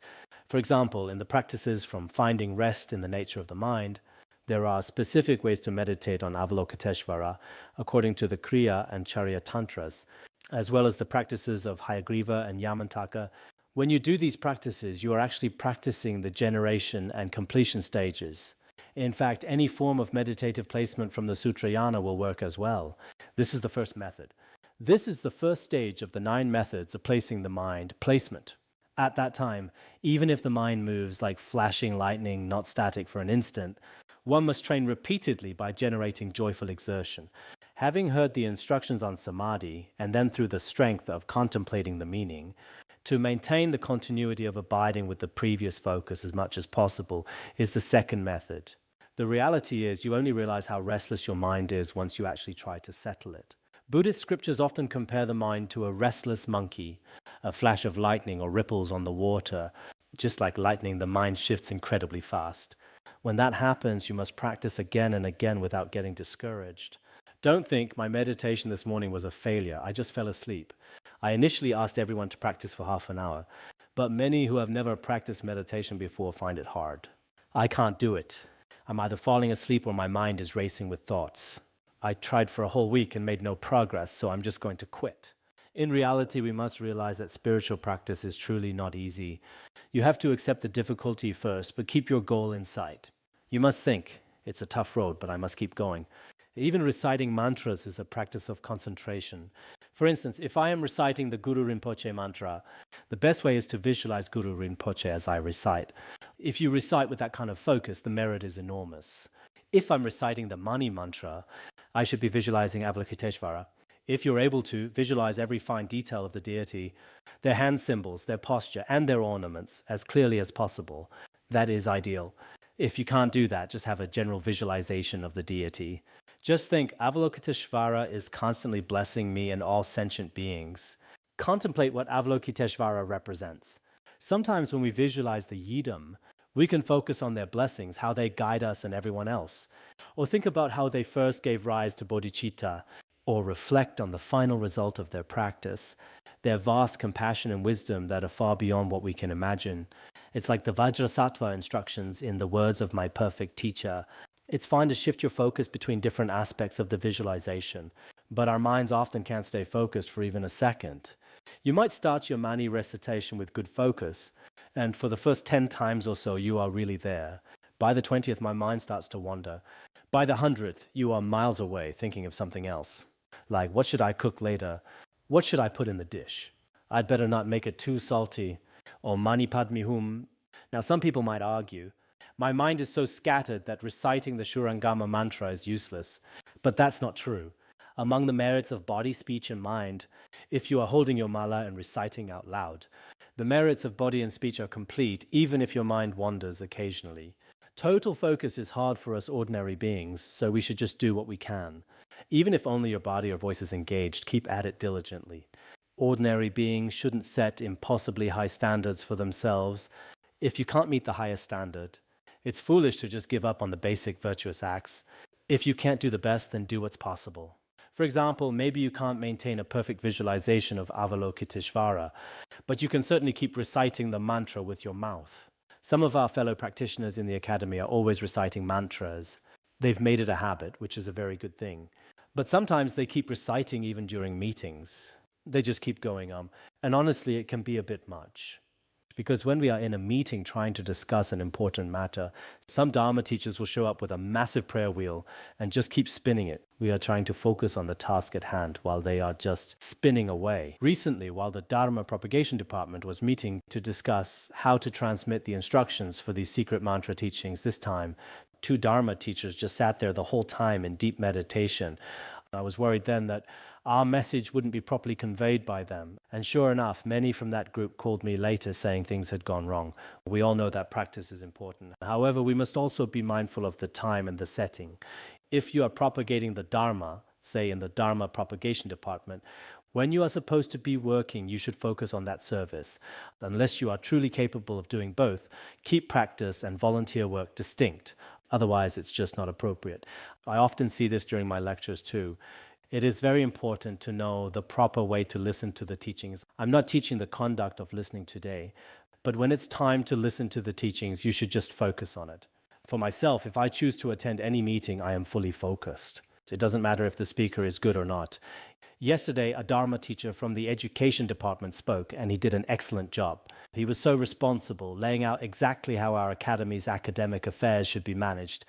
For example, in the practices from finding rest in the nature of the mind, there are specific ways to meditate on Avalokiteshvara according to the Kriya and Charya Tantras, as well as the practices of Hayagriva and Yamantaka. When you do these practices, you are actually practicing the generation and completion stages. In fact, any form of meditative placement from the Sutrayana will work as well. This is the first method. This is the first stage of the 9 methods of placing the mind, placement. At that time, even if the mind moves like flashing lightning, not static for an instant, one must train repeatedly by generating joyful exertion. Having heard the instructions on samadhi, and then through the strength of contemplating the meaning, to maintain the continuity of abiding with the previous focus as much as possible is the second method. The reality is you only realize how restless your mind is once you actually try to settle it. Buddhist scriptures often compare the mind to a restless monkey, a flash of lightning or ripples on the water. Just like lightning, the mind shifts incredibly fast. When that happens, you must practice again and again without getting discouraged. Don't think my meditation this morning was a failure. I just fell asleep. I initially asked everyone to practice for half an hour, but many who have never practiced meditation before find it hard. I can't do it. I'm either falling asleep or my mind is racing with thoughts. I tried for a whole week and made no progress, so I'm just going to quit. In reality, we must realize that spiritual practice is truly not easy. You have to accept the difficulty first, but keep your goal in sight. You must think, it's a tough road, but I must keep going. Even reciting mantras is a practice of concentration. For instance, if I am reciting the Guru Rinpoche mantra, the best way is to visualize Guru Rinpoche as I recite. If you recite with that kind of focus, the merit is enormous. If I'm reciting the Mani mantra, I should be visualizing Avalokiteshvara. If you're able to, visualize every fine detail of the deity, their hand symbols, their posture, and their ornaments as clearly as possible. That is ideal. If you can't do that, just have a general visualization of the deity. Just think, Avalokiteshvara is constantly blessing me and all sentient beings. Contemplate what Avalokiteshvara represents. Sometimes when we visualize the Yidam, we can focus on their blessings, how they guide us and everyone else. Or think about how they first gave rise to bodhicitta, or reflect on the final result of their practice, their vast compassion and wisdom that are far beyond what we can imagine. It's like the Vajrasattva instructions in the words of my perfect teacher. It's fine to shift your focus between different aspects of the visualization, but our minds often can't stay focused for even a second. You might start your Mani recitation with good focus, and for the first 10 times or so, you are really there. By the 20th, my mind starts to wander. By the 100th, you are miles away thinking of something else. Like, what should I cook later? What should I put in the dish? I'd better not make it too salty. Or Mani Padme Hum. Now, some people might argue, my mind is so scattered that reciting the Shurangama mantra is useless. But that's not true. Among the merits of body, speech, and mind, if you are holding your mala and reciting out loud, the merits of body and speech are complete, even if your mind wanders occasionally. Total focus is hard for us ordinary beings, so we should just do what we can. Even if only your body or voice is engaged, keep at it diligently. Ordinary beings shouldn't set impossibly high standards for themselves. If you can't meet the highest standard, it's foolish to just give up on the basic virtuous acts. If you can't do the best, then do what's possible. For example, maybe you can't maintain a perfect visualization of Avalokiteshvara, but you can certainly keep reciting the mantra with your mouth. Some of our fellow practitioners in the academy are always reciting mantras. They've made it a habit, which is a very good thing. But sometimes they keep reciting even during meetings. They just keep going on. And honestly, it can be a bit much. Because when we are in a meeting trying to discuss an important matter, some Dharma teachers will show up with a massive prayer wheel and just keep spinning it. We are trying to focus on the task at hand while they are just spinning away. Recently, while the Dharma Propagation Department was meeting to discuss how to transmit the instructions for these secret mantra teachings this time, two Dharma teachers just sat there the whole time in deep meditation. I was worried then that our message wouldn't be properly conveyed by them. And sure enough, many from that group called me later saying things had gone wrong. We all know that practice is important. However, we must also be mindful of the time and the setting. If you are propagating the Dharma, say in the Dharma Propagation Department, when you are supposed to be working, you should focus on that service. Unless you are truly capable of doing both, keep practice and volunteer work distinct. Otherwise, it's just not appropriate. I often see this during my lectures too. It is very important to know the proper way to listen to the teachings. I'm not teaching the conduct of listening today, but when it's time to listen to the teachings, you should just focus on it. For myself, if I choose to attend any meeting, I am fully focused. It doesn't matter if the speaker is good or not. Yesterday, a Dharma teacher from the education department spoke, and he did an excellent job. He was so responsible, laying out exactly how our academy's academic affairs should be managed.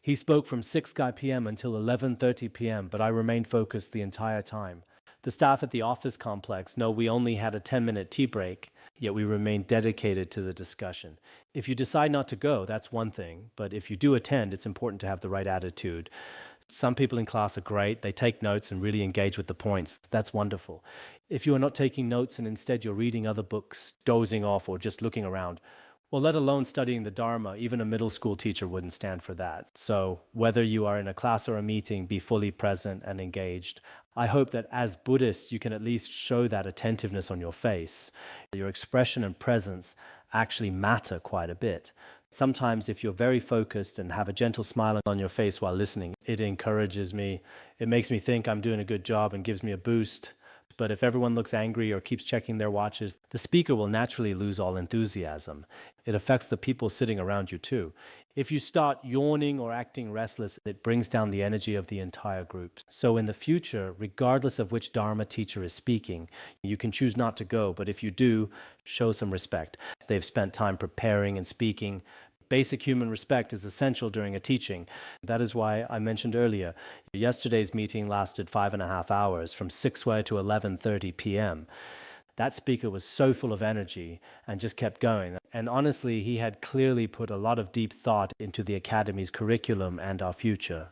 He spoke from 6:00 p.m. until 11:30 p.m., but I remained focused the entire time. The staff at the office complex know we only had a 10-minute tea break, yet we remained dedicated to the discussion. If you decide not to go, that's one thing, but if you do attend, it's important to have the right attitude. Some people in class are great. They take notes and really engage with the points. That's wonderful. If you are not taking notes and instead you're reading other books, dozing off, or just looking around, well, let alone studying the Dharma, even a middle school teacher wouldn't stand for that. So whether you are in a class or a meeting, be fully present and engaged. I hope that as Buddhists, you can at least show that attentiveness on your face. Your expression and presence actually matter quite a bit. Sometimes if you're very focused and have a gentle smile on your face while listening, it encourages me. It makes me think I'm doing a good job and gives me a boost. But if everyone looks angry or keeps checking their watches, the speaker will naturally lose all enthusiasm. It affects the people sitting around you too. If you start yawning or acting restless, it brings down the energy of the entire group. So in the future, regardless of which Dharma teacher is speaking, you can choose not to go, but if you do, show some respect. They've spent time preparing and speaking. Basic human respect is essential during a teaching. That is why I mentioned earlier, yesterday's meeting lasted 5.5 hours, from 6:00 to 11:30 p.m. That speaker was so full of energy and just kept going. And honestly, he had clearly put a lot of deep thought into the Academy's curriculum and our future.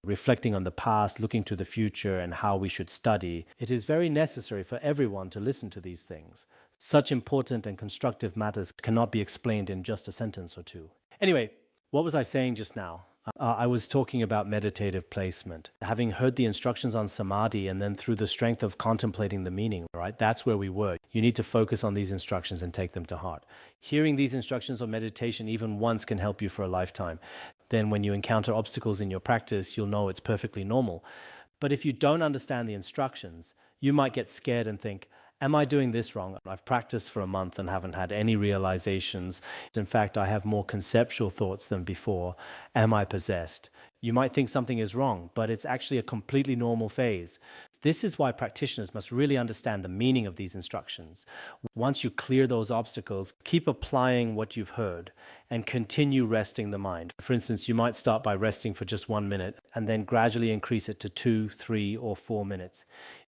Reflecting on the past, looking to the future, and how we should study, it is very necessary for everyone to listen to these things. Such important and constructive matters cannot be explained in just a sentence or two. Anyway, what was I saying just now? I was talking about meditative placement. Having heard the instructions on Samadhi and then through the strength of contemplating the meaning, right? That's where we were. You need to focus on these instructions and take them to heart. Hearing these instructions on meditation even once can help you for a lifetime. Then when you encounter obstacles in your practice, you'll know it's perfectly normal. But if you don't understand the instructions, you might get scared and think, am I doing this wrong? I've practiced for a month and haven't had any realizations. In fact, I have more conceptual thoughts than before. Am I possessed? You might think something is wrong, but it's actually a completely normal phase. This is why practitioners must really understand the meaning of these instructions. Once you clear those obstacles, keep applying what you've heard and continue resting the mind. For instance, you might start by resting for just 1 minute and then gradually increase it to 2, 3, or 4 minutes.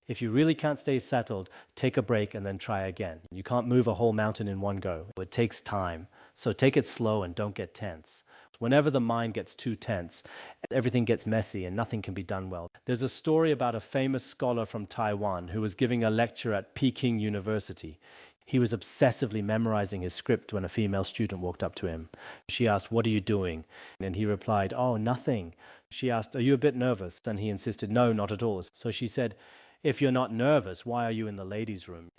If you really can't stay settled, take a break and then try again. You can't move a whole mountain in one go. It takes time. So take it slow and don't get tense. Whenever the mind gets too tense, everything gets messy and nothing can be done well. There's a story about a famous scholar from Taiwan who was giving a lecture at Peking University. He was obsessively memorizing his script when a female student walked up to him. She asked, "What are you doing?" And he replied, "Oh, nothing." She asked, "Are you a bit nervous?" And he insisted, "No, not at all." So she said, "If you're not nervous, why are you in the ladies' room?"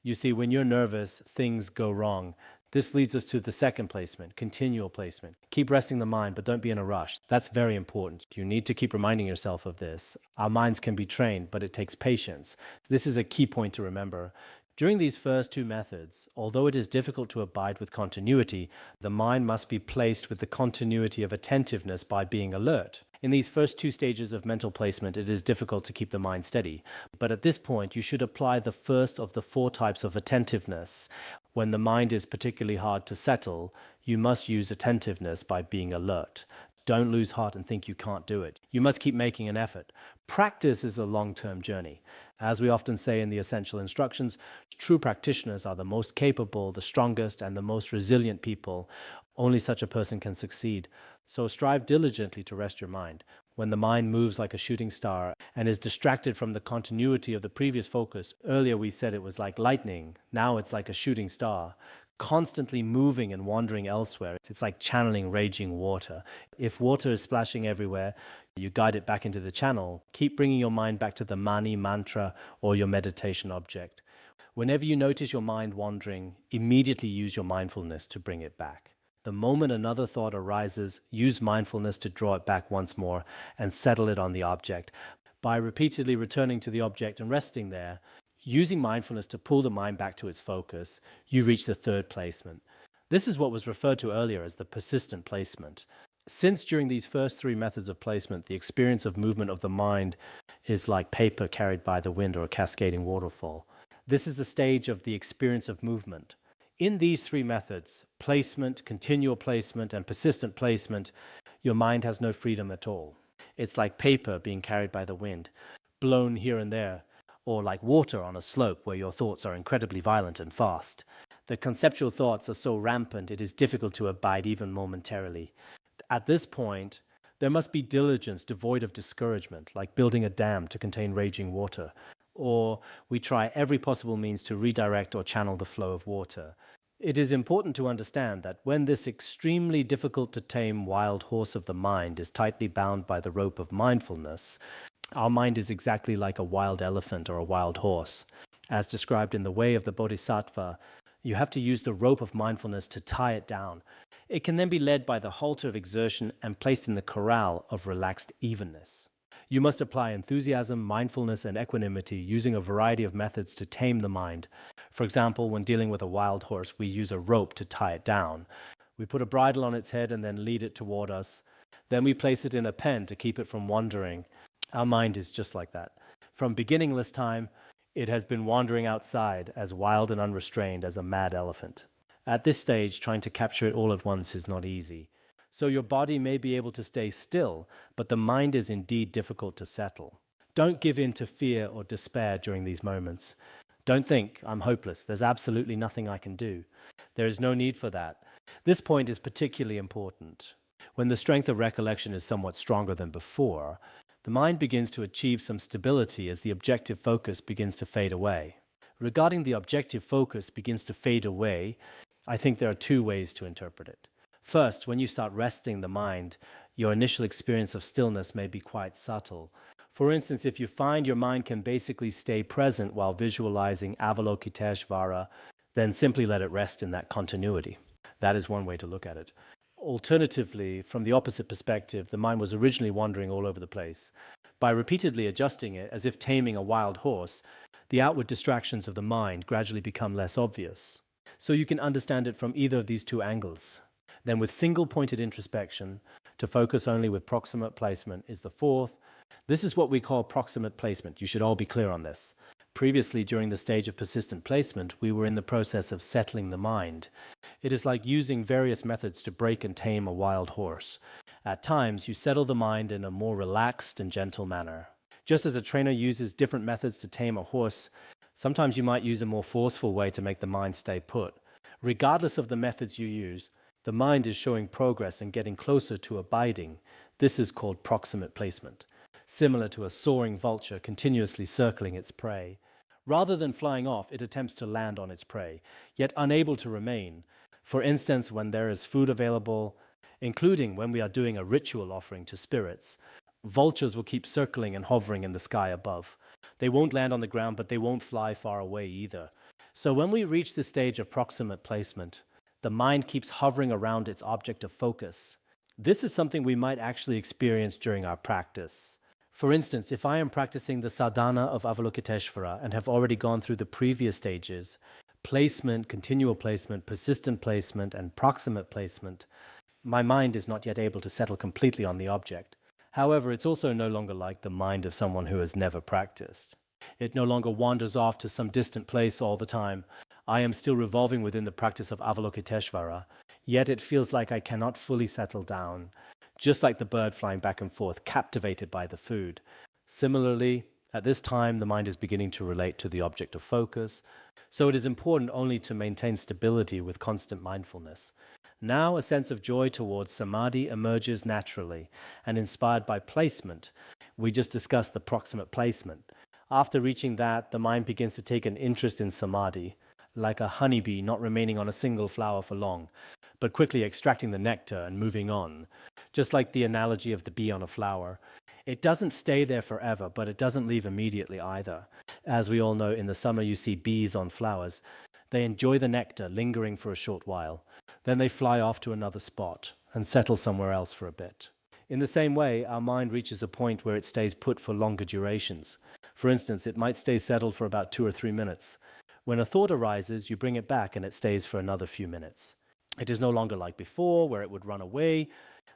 You see, when you're nervous, things go wrong. This leads us to the second placement, continual placement. Keep resting the mind, but don't be in a rush. That's very important. You need to keep reminding yourself of this. Our minds can be trained, but it takes patience. This is a key point to remember. During these first two methods, although it is difficult to abide with continuity, the mind must be placed with the continuity of attentiveness by being alert. In these first two stages of mental placement, it is difficult to keep the mind steady. But at this point, you should apply the first of the four types of attentiveness. When the mind is particularly hard to settle, you must use attentiveness by being alert. Don't lose heart and think you can't do it. You must keep making an effort. Practice is a long-term journey. As we often say in the essential instructions, true practitioners are the most capable, the strongest, and the most resilient people. Only such a person can succeed. So strive diligently to rest your mind. When the mind moves like a shooting star and is distracted from the continuity of the previous focus, earlier we said it was like lightning, now it's like a shooting star, constantly moving and wandering elsewhere. It's like channeling raging water. If water is splashing everywhere, you guide it back into the channel. Keep bringing your mind back to the mani, mantra, or your meditation object. Whenever you notice your mind wandering, immediately use your mindfulness to bring it back. The moment another thought arises, use mindfulness to draw it back once more and settle it on the object. By repeatedly returning to the object and resting there, using mindfulness to pull the mind back to its focus, you reach the third placement. This is what was referred to earlier as the persistent placement. Since during these first three methods of placement, the experience of movement of the mind is like paper carried by the wind or a cascading waterfall, this is the stage of the experience of movement. In these three methods, placement, continual placement, and persistent placement, your mind has no freedom at all. It's like paper being carried by the wind, blown here and there, or like water on a slope where your thoughts are incredibly violent and fast. The conceptual thoughts are so rampant it is difficult to abide even momentarily. At this point, there must be diligence devoid of discouragement, like building a dam to contain raging water, or we try every possible means to redirect or channel the flow of water. It is important to understand that when this extremely difficult to tame wild horse of the mind is tightly bound by the rope of mindfulness, our mind is exactly like a wild elephant or a wild horse. As described in The Way of the Bodhisattva, you have to use the rope of mindfulness to tie it down. It can then be led by the halter of exertion and placed in the corral of relaxed evenness. You must apply enthusiasm, mindfulness, and equanimity using a variety of methods to tame the mind. For example, when dealing with a wild horse, we use a rope to tie it down. We put a bridle on its head and then lead it toward us. Then we place it in a pen to keep it from wandering. Our mind is just like that. From beginningless time, it has been wandering outside, as wild and unrestrained as a mad elephant. At this stage, trying to capture it all at once is not easy. So your body may be able to stay still, but the mind is indeed difficult to settle. Don't give in to fear or despair during these moments. Don't think, I'm hopeless, there's absolutely nothing I can do. There is no need for that. This point is particularly important. When the strength of recollection is somewhat stronger than before, the mind begins to achieve some stability as the objective focus begins to fade away. Regarding the objective focus begins to fade away, I think there are two ways to interpret it. First, when you start resting the mind, your initial experience of stillness may be quite subtle. For instance, if you find your mind can basically stay present while visualizing Avalokiteshvara, then simply let it rest in that continuity. That is one way to look at it. Alternatively, from the opposite perspective, the mind was originally wandering all over the place. By repeatedly adjusting it, as if taming a wild horse, the outward distractions of the mind gradually become less obvious. So you can understand it from either of these two angles. Then with single-pointed introspection, to focus only with proximate placement is the fourth. This is what we call proximate placement. You should all be clear on this. Previously, during the stage of persistent placement, we were in the process of settling the mind. It is like using various methods to break and tame a wild horse. At times, you settle the mind in a more relaxed and gentle manner. Just as a trainer uses different methods to tame a horse, sometimes you might use a more forceful way to make the mind stay put. Regardless of the methods you use, the mind is showing progress and getting closer to abiding. This is called proximate placement, similar to a soaring vulture continuously circling its prey. Rather than flying off, it attempts to land on its prey, yet unable to remain. For instance, when there is food available, including when we are doing a ritual offering to spirits, vultures will keep circling and hovering in the sky above. They won't land on the ground, but they won't fly far away either. So when we reach the stage of proximate placement, the mind keeps hovering around its object of focus. This is something we might actually experience during our practice. For instance, if I am practicing the sadhana of Avalokiteshvara and have already gone through the previous stages, placement, continual placement, persistent placement, and proximate placement, my mind is not yet able to settle completely on the object. However, it's also no longer like the mind of someone who has never practiced. It no longer wanders off to some distant place all the time. I am still revolving within the practice of Avalokiteshvara, yet it feels like I cannot fully settle down, just like the bird flying back and forth, captivated by the food. Similarly, at this time, the mind is beginning to relate to the object of focus, so it is important only to maintain stability with constant mindfulness. Now a sense of joy towards Samadhi emerges naturally, and inspired by placement. We just discussed the proximate placement. After reaching that, the mind begins to take an interest in Samadhi, like a honeybee not remaining on a single flower for long, but quickly extracting the nectar and moving on. Just like the analogy of the bee on a flower. It doesn't stay there forever, but it doesn't leave immediately either. As we all know, in the summer you see bees on flowers. They enjoy the nectar, lingering for a short while. Then they fly off to another spot and settle somewhere else for a bit. In the same way, our mind reaches a point where it stays put for longer durations. For instance, it might stay settled for about 2 or 3 minutes. When a thought arises, you bring it back and it stays for another few minutes. It is no longer like before, where it would run away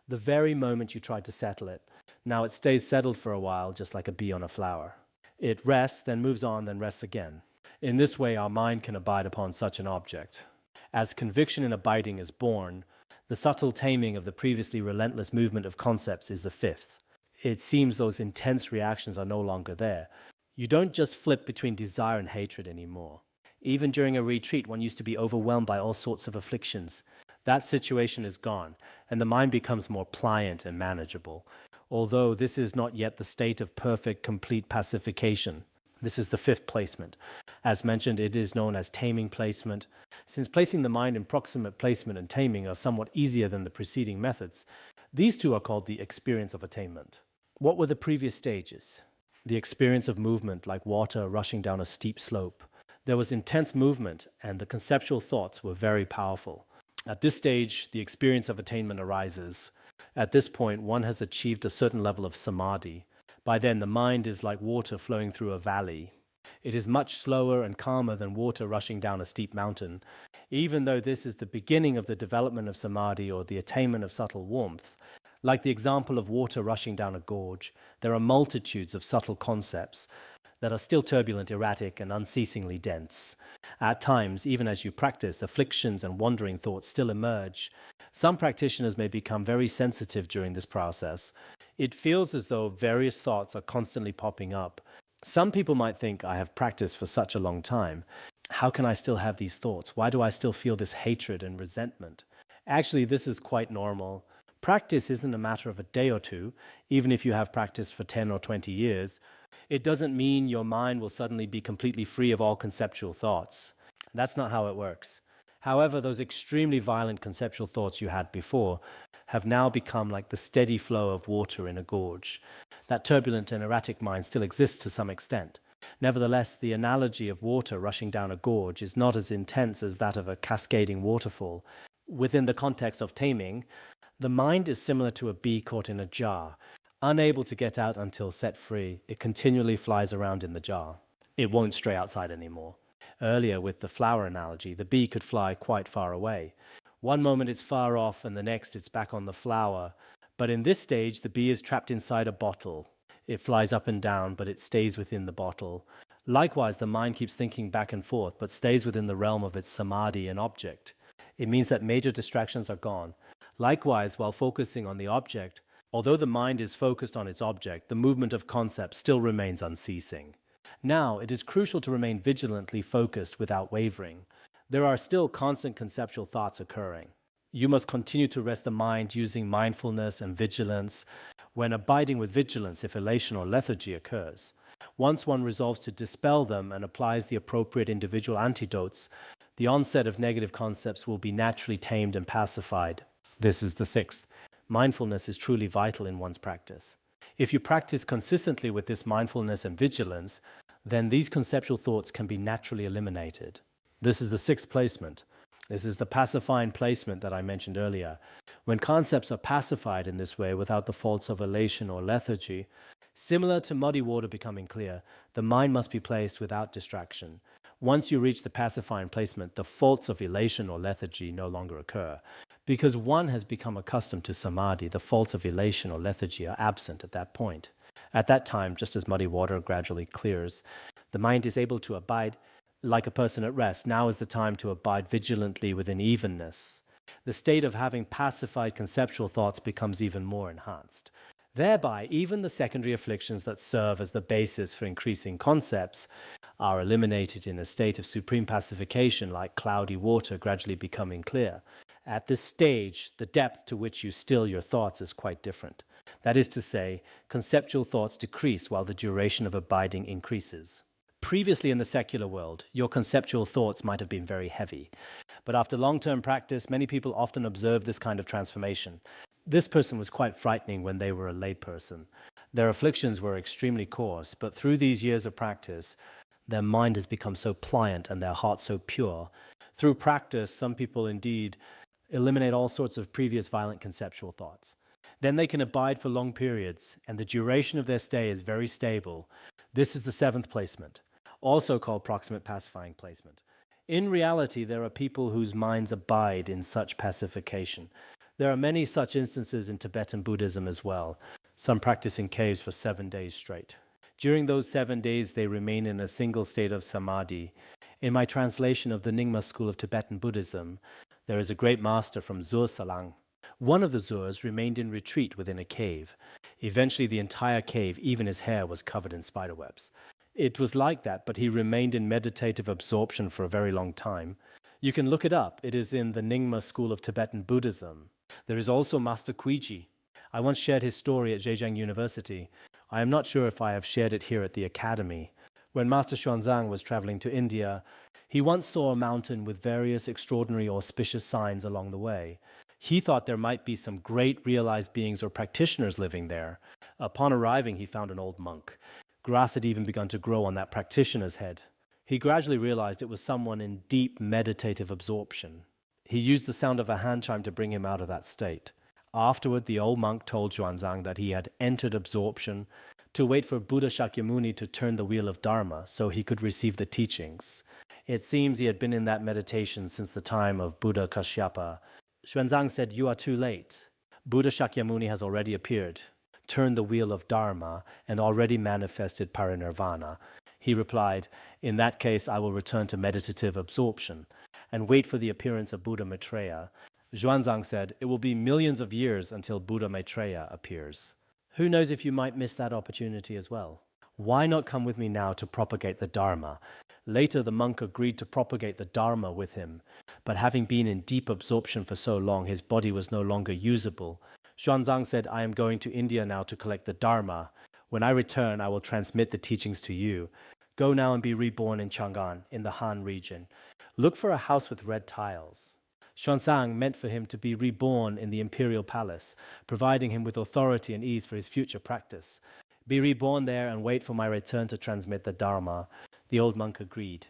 the very moment you tried to settle it. Now it stays settled for a while, just like a bee on a flower. It rests, then moves on, then rests again. In this way, our mind can abide upon such an object. As conviction in abiding is born, the subtle taming of the previously relentless movement of concepts is the fifth. It seems those intense reactions are no longer there. You don't just flip between desire and hatred anymore. Even during a retreat, one used to be overwhelmed by all sorts of afflictions. That situation is gone, and the mind becomes more pliant and manageable. Although this is not yet the state of perfect, complete pacification. This is the fifth placement. As mentioned, it is known as taming placement. Since placing the mind in proximate placement and taming are somewhat easier than the preceding methods, these two are called the experience of attainment. What were the previous stages? The experience of movement, like water rushing down a steep slope. There was intense movement, and the conceptual thoughts were very powerful. At this stage, the experience of attainment arises. At this point, one has achieved a certain level of samadhi. By then, the mind is like water flowing through a valley. It is much slower and calmer than water rushing down a steep mountain. Even though this is the beginning of the development of samadhi or the attainment of subtle warmth, like the example of water rushing down a gorge, there are multitudes of subtle concepts that are still turbulent, erratic, and unceasingly dense. At times, even as you practice, afflictions and wandering thoughts still emerge. Some practitioners may become very sensitive during this process. It feels as though various thoughts are constantly popping up. Some people might think, I have practiced for such a long time. How can I still have these thoughts? Why do I still feel this hatred and resentment? Actually, this is quite normal. Practice isn't a matter of a day or two, even if you have practiced for 10 or 20 years. It doesn't mean your mind will suddenly be completely free of all conceptual thoughts. That's not how it works. However, those extremely violent conceptual thoughts you had before have now become like the steady flow of water in a gorge. That turbulent and erratic mind still exists to some extent. Nevertheless, the analogy of water rushing down a gorge is not as intense as that of a cascading waterfall. Within the context of taming, the mind is similar to a bee caught in a jar. Unable to get out until set free, it continually flies around in the jar. It won't stray outside anymore. Earlier, with the flower analogy, the bee could fly quite far away. One moment it's far off and the next it's back on the flower. But in this stage, the bee is trapped inside a bottle. It flies up and down, but it stays within the bottle. Likewise, the mind keeps thinking back and forth, but stays within the realm of its samadhi and object. It means that major distractions are gone. Likewise, while focusing on the object, although the mind is focused on its object, the movement of concepts still remains unceasing. Now, it is crucial to remain vigilantly focused without wavering. There are still constant conceptual thoughts occurring. You must continue to rest the mind using mindfulness and vigilance when abiding with vigilance if elation or lethargy occurs. Once one resolves to dispel them and applies the appropriate individual antidotes, the onset of negative concepts will be naturally tamed and pacified. This is the sixth. Mindfulness is truly vital in one's practice. If you practice consistently with this mindfulness and vigilance, then these conceptual thoughts can be naturally eliminated. This is the sixth placement. This is the pacifying placement that I mentioned earlier. When concepts are pacified in this way without the faults of elation or lethargy, Similar to muddy water becoming clear, the mind must be placed without distraction. Once you reach the pacifying placement, the faults of elation or lethargy no longer occur. Because one has become accustomed to samadhi, the faults of elation or lethargy are absent at that point. At that time, just as muddy water gradually clears, the mind is able to abide like a person at rest. Now is the time to abide vigilantly within evenness. The state of having pacified conceptual thoughts becomes even more enhanced. Thereby, even the secondary afflictions that serve as the basis for increasing concepts are eliminated in a state of supreme pacification, like cloudy water gradually becoming clear. At this stage, the depth to which you still your thoughts is quite different. That is to say, conceptual thoughts decrease while the duration of abiding increases. Previously in the secular world, your conceptual thoughts might have been very heavy. But after long-term practice, many people often observe this kind of transformation. This person was quite frightening when they were a layperson. Their afflictions were extremely coarse, but through these years of practice, their mind has become so pliant and their heart so pure. Through practice, some people indeed eliminate all sorts of previous violent conceptual thoughts. Then they can abide for long periods, and the duration of their stay is very stable. This is the seventh placement, also called proximate pacifying placement. In reality, there are people whose minds abide in such pacification. There are many such instances in Tibetan Buddhism as well. Some practice in caves for 7 days straight. During those 7 days, they remain in a single state of samadhi. In my translation of the Nyingma school of Tibetan Buddhism, there is a great master from Zur Salang. One of the Zurs remained in retreat within a cave. Eventually, the entire cave, even his hair, was covered in spiderwebs. It was like that, but he remained in meditative absorption for a very long time. You can look it up. It is in the Nyingma school of Tibetan Buddhism. There is also Master Kuiji. I once shared his story at Zhejiang University. I am not sure if I have shared it here at the academy. When Master Xuanzang was traveling to India, he once saw a mountain with various extraordinary auspicious signs along the way. He thought there might be some great realized beings or practitioners living there. Upon arriving, he found an old monk. Grass had even begun to grow on that practitioner's head. He gradually realized it was someone in deep meditative absorption. He used the sound of a hand chime to bring him out of that state. Afterward, the old monk told Xuanzang that he had entered absorption to wait for Buddha Shakyamuni to turn the wheel of Dharma so he could receive the teachings. It seems he had been in that meditation since the time of Buddha Kashyapa. Xuanzang said, "You are too late. Buddha Shakyamuni has already appeared, turned the wheel of Dharma, and already manifested parinirvana." He replied, "In that case, I will return to meditative absorption and wait for the appearance of Buddha Maitreya." Xuanzang said, "It will be millions of years until Buddha Maitreya appears." Who knows if you might miss that opportunity as well? Why not come with me now to propagate the Dharma? Later, the monk agreed to propagate the Dharma with him, but having been in deep absorption for so long, his body was no longer usable. Xuanzang said, "I am going to India now to collect the Dharma. When I return, I will transmit the teachings to you. Go now and be reborn in Chang'an, in the Han region. Look for a house with red tiles." Xuanzang meant for him to be reborn in the imperial palace, providing him with authority and ease for his future practice. "Be reborn there and wait for my return to transmit the Dharma." The old monk agreed.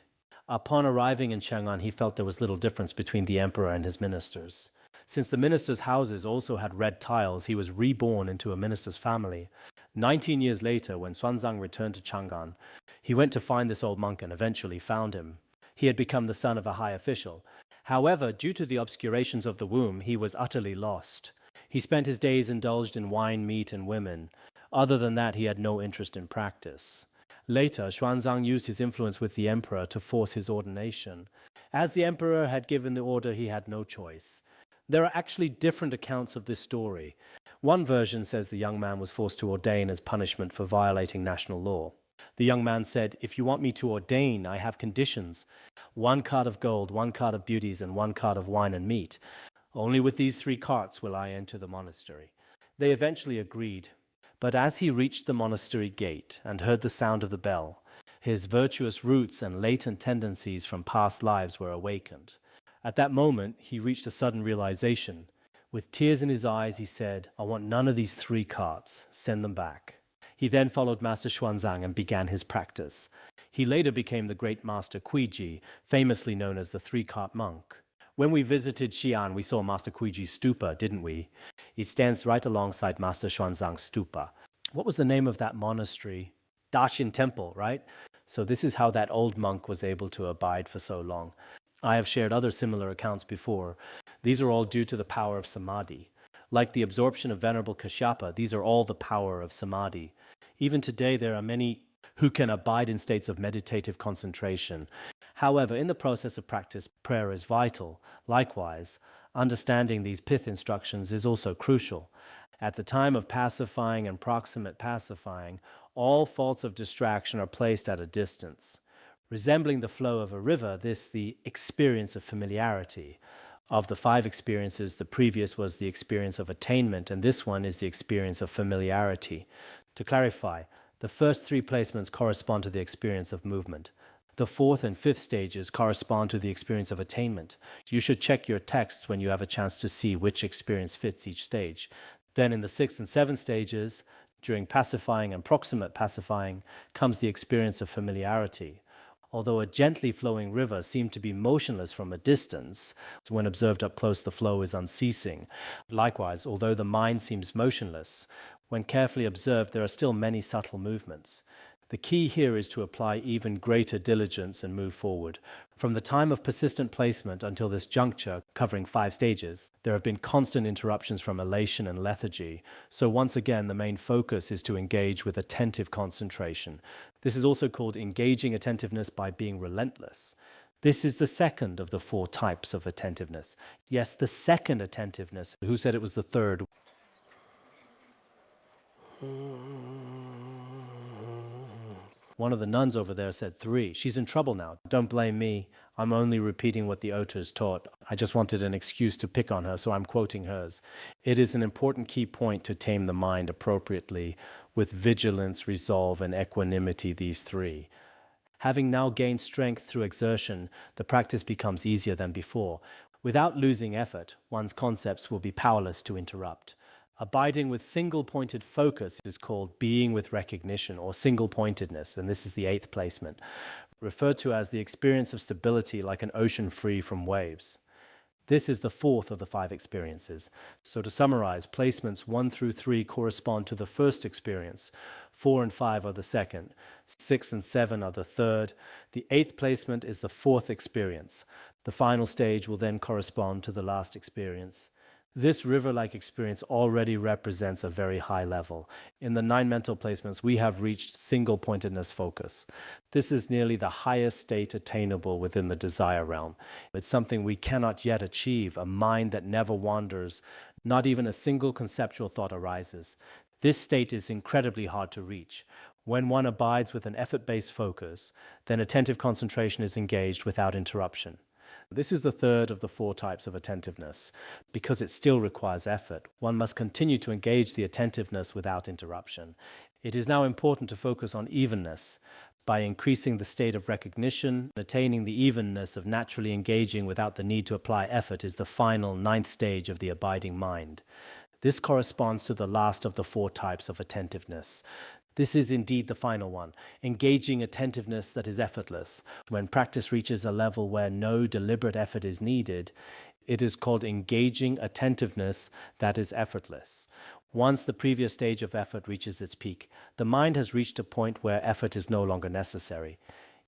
Upon arriving in Chang'an, he felt there was little difference between the emperor and his ministers. Since the ministers' houses also had red tiles, he was reborn into a minister's family. 19 years later, when Xuanzang returned to Chang'an, he went to find this old monk and eventually found him. He had become the son of a high official. However, due to the obscurations of the womb, he was utterly lost. He spent his days indulged in wine, meat, and women. Other than that, he had no interest in practice. Later, Xuanzang used his influence with the emperor to force his ordination. As the emperor had given the order, he had no choice. There are actually different accounts of this story. One version says the young man was forced to ordain as punishment for violating national law. The young man said, "If you want me to ordain, I have conditions. 1 cart of gold, 1 cart of beauties, and 1 cart of wine and meat. Only with these 3 carts will I enter the monastery." They eventually agreed. But as he reached the monastery gate and heard the sound of the bell, his virtuous roots and latent tendencies from past lives were awakened. At that moment, he reached a sudden realization. With tears in his eyes, he said, "I want none of these 3 carts. Send them back." He then followed Master Xuanzang and began his practice. He later became the great Master Kuiji, famously known as the 3-cart monk. When we visited Xi'an, we saw Master Kuiji's stupa, didn't we? It stands right alongside Master Xuanzang's stupa. What was the name of that monastery? Darshan Temple, right? So this is how that old monk was able to abide for so long. I have shared other similar accounts before. These are all due to the power of Samadhi. Like the absorption of Venerable Kashyapa, these are all the power of Samadhi. Even today, there are many who can abide in states of meditative concentration. However, in the process of practice, prayer is vital. Likewise, understanding these pith instructions is also crucial. At the time of pacifying and proximate pacifying, all faults of distraction are placed at a distance. Resembling the flow of a river, this the experience of familiarity. Of the 5 experiences, the previous was the experience of attainment, and this one is the experience of familiarity. To clarify, the first 3 placements correspond to the experience of movement. The 4th and 5th stages correspond to the experience of attainment. You should check your texts when you have a chance to see which experience fits each stage. Then in the 6th and 7th stages, during pacifying and proximate pacifying, comes the experience of familiarity. Although a gently flowing river seemed to be motionless from a distance, when observed up close the flow is unceasing. Likewise, although the mind seems motionless, when carefully observed there are still many subtle movements. The key here is to apply even greater diligence and move forward. From the time of persistent placement until this juncture, covering 5 stages, there have been constant interruptions from elation and lethargy. So once again, the main focus is to engage with attentive concentration. This is also called engaging attentiveness by being relentless. This is the second of the 4 types of attentiveness. Yes, the second attentiveness. Who said it was the third? One of the nuns over there said 3. She's in trouble now. Don't blame me. I'm only repeating what the Otas taught. I just wanted an excuse to pick on her, so I'm quoting hers. It is an important key point to tame the mind appropriately with vigilance, resolve, and equanimity, these 3. Having now gained strength through exertion, the practice becomes easier than before. Without losing effort, one's concepts will be powerless to interrupt. Abiding with single-pointed focus is called being with recognition, or single-pointedness, and this is the 8th placement, referred to as the experience of stability like an ocean free from waves. This is the 4th of the 5 experiences. So to summarize, placements 1 through 3 correspond to the first experience, 4 and 5 are the second, 6 and 7 are the third, the 8th placement is the 4th experience. The final stage will then correspond to the last experience. This river-like experience already represents a very high level. In the 9 mental placements, we have reached single-pointedness focus. This is nearly the highest state attainable within the desire realm. It's something we cannot yet achieve, a mind that never wanders, not even a single conceptual thought arises. This state is incredibly hard to reach. When one abides with an effort-based focus, then attentive concentration is engaged without interruption. This is the 3rd of the 4 types of attentiveness. Because it still requires effort, one must continue to engage the attentiveness without interruption. It is now important to focus on evenness. By increasing the state of recognition, attaining the evenness of naturally engaging without the need to apply effort is the final 9th stage of the abiding mind. This corresponds to the last of the 4 types of attentiveness. This is indeed the final one, engaging attentiveness that is effortless. When practice reaches a level where no deliberate effort is needed, it is called engaging attentiveness that is effortless. Once the previous stage of effort reaches its peak, the mind has reached a point where effort is no longer necessary.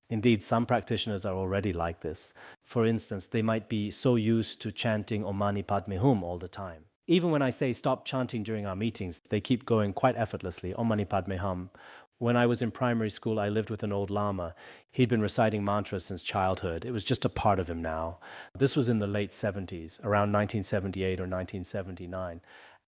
Indeed, some practitioners are already like this. For instance, they might be so used to chanting Om Mani Padme Hum all the time. Even when I say stop chanting during our meetings, they keep going quite effortlessly, Om Mani Padme Hum. When I was in primary school, I lived with an old Lama. He'd been reciting mantras since childhood. It was just a part of him now. This was in the late 70s, around 1978 or 1979.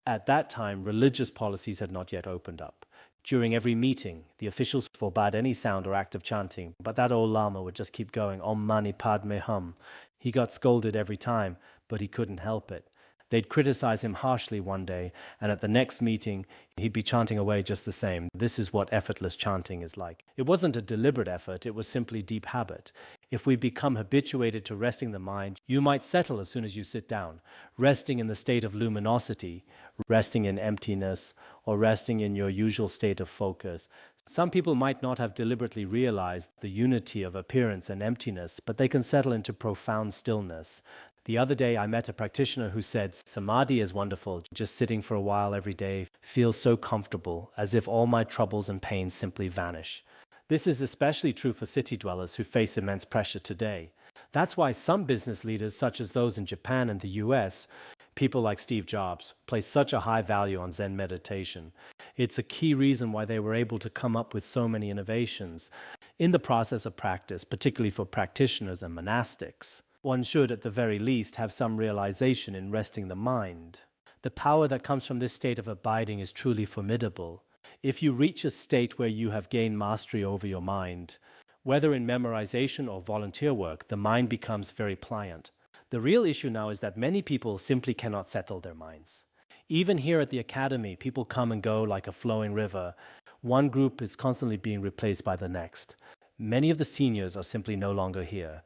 At that time, religious policies had not yet opened up. During every meeting, the officials forbade any sound or act of chanting, but that old Lama would just keep going, Om Mani Padme Hum. He got scolded every time, but he couldn't help it. They'd criticize him harshly one day, and at the next meeting, he'd be chanting away just the same. This is what effortless chanting is like. It wasn't a deliberate effort, it was simply deep habit. If we become habituated to resting the mind, you might settle as soon as you sit down, resting in the state of luminosity, resting in emptiness, or resting in your usual state of focus. Some people might not have deliberately realized the unity of appearance and emptiness, but they can settle into profound stillness. The other day, I met a practitioner who said, Samadhi is wonderful. Just sitting for a while every day feels so comfortable, as if all my troubles and pains simply vanish. This is especially true for city dwellers who face immense pressure today. That's why some business leaders, such as those in Japan and the US, people like Steve Jobs, place such a high value on Zen meditation. It's a key reason why they were able to come up with so many innovations in the process of practice, particularly for practitioners and monastics. One should, at the very least, have some realization in resting the mind. The power that comes from this state of abiding is truly formidable. If you reach a state where you have gained mastery over your mind, whether in memorization or volunteer work, the mind becomes very pliant. The real issue now is that many people simply cannot settle their minds. Even here at the academy, people come and go like a flowing river. One group is constantly being replaced by the next. Many of the seniors are simply no longer here.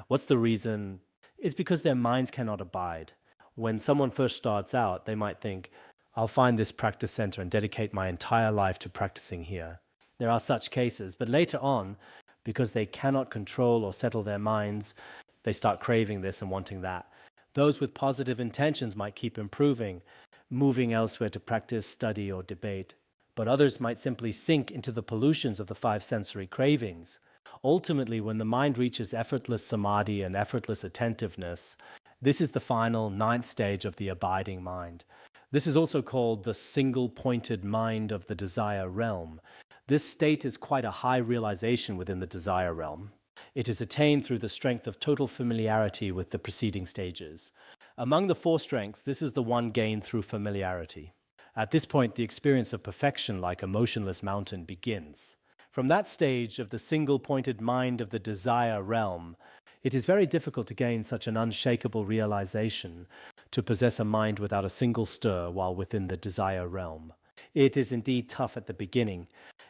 What's the reason? It's because their minds cannot abide. When someone first starts out, they might think, I'll find this practice center and dedicate my entire life to practicing here. There are such cases, but later on, because they cannot control or settle their minds, they start craving this and wanting that. Those with positive intentions might keep improving, moving elsewhere to practice, study, or debate. But others might simply sink into the pollutions of the five sensory cravings. Ultimately, when the mind reaches effortless samadhi and effortless attentiveness, this is the final ninth stage of the abiding mind. This is also called the single-pointed mind of the desire realm. This state is quite a high realization within the desire realm. It is attained through the strength of total familiarity with the preceding stages. Among the four strengths, this is the one gained through familiarity. At this point, the experience of perfection like a motionless mountain begins. From that stage of the single-pointed mind of the desire realm, it is very difficult to gain such an unshakable realization, to possess a mind without a single stir while within the desire realm. It is indeed tough at the beginning,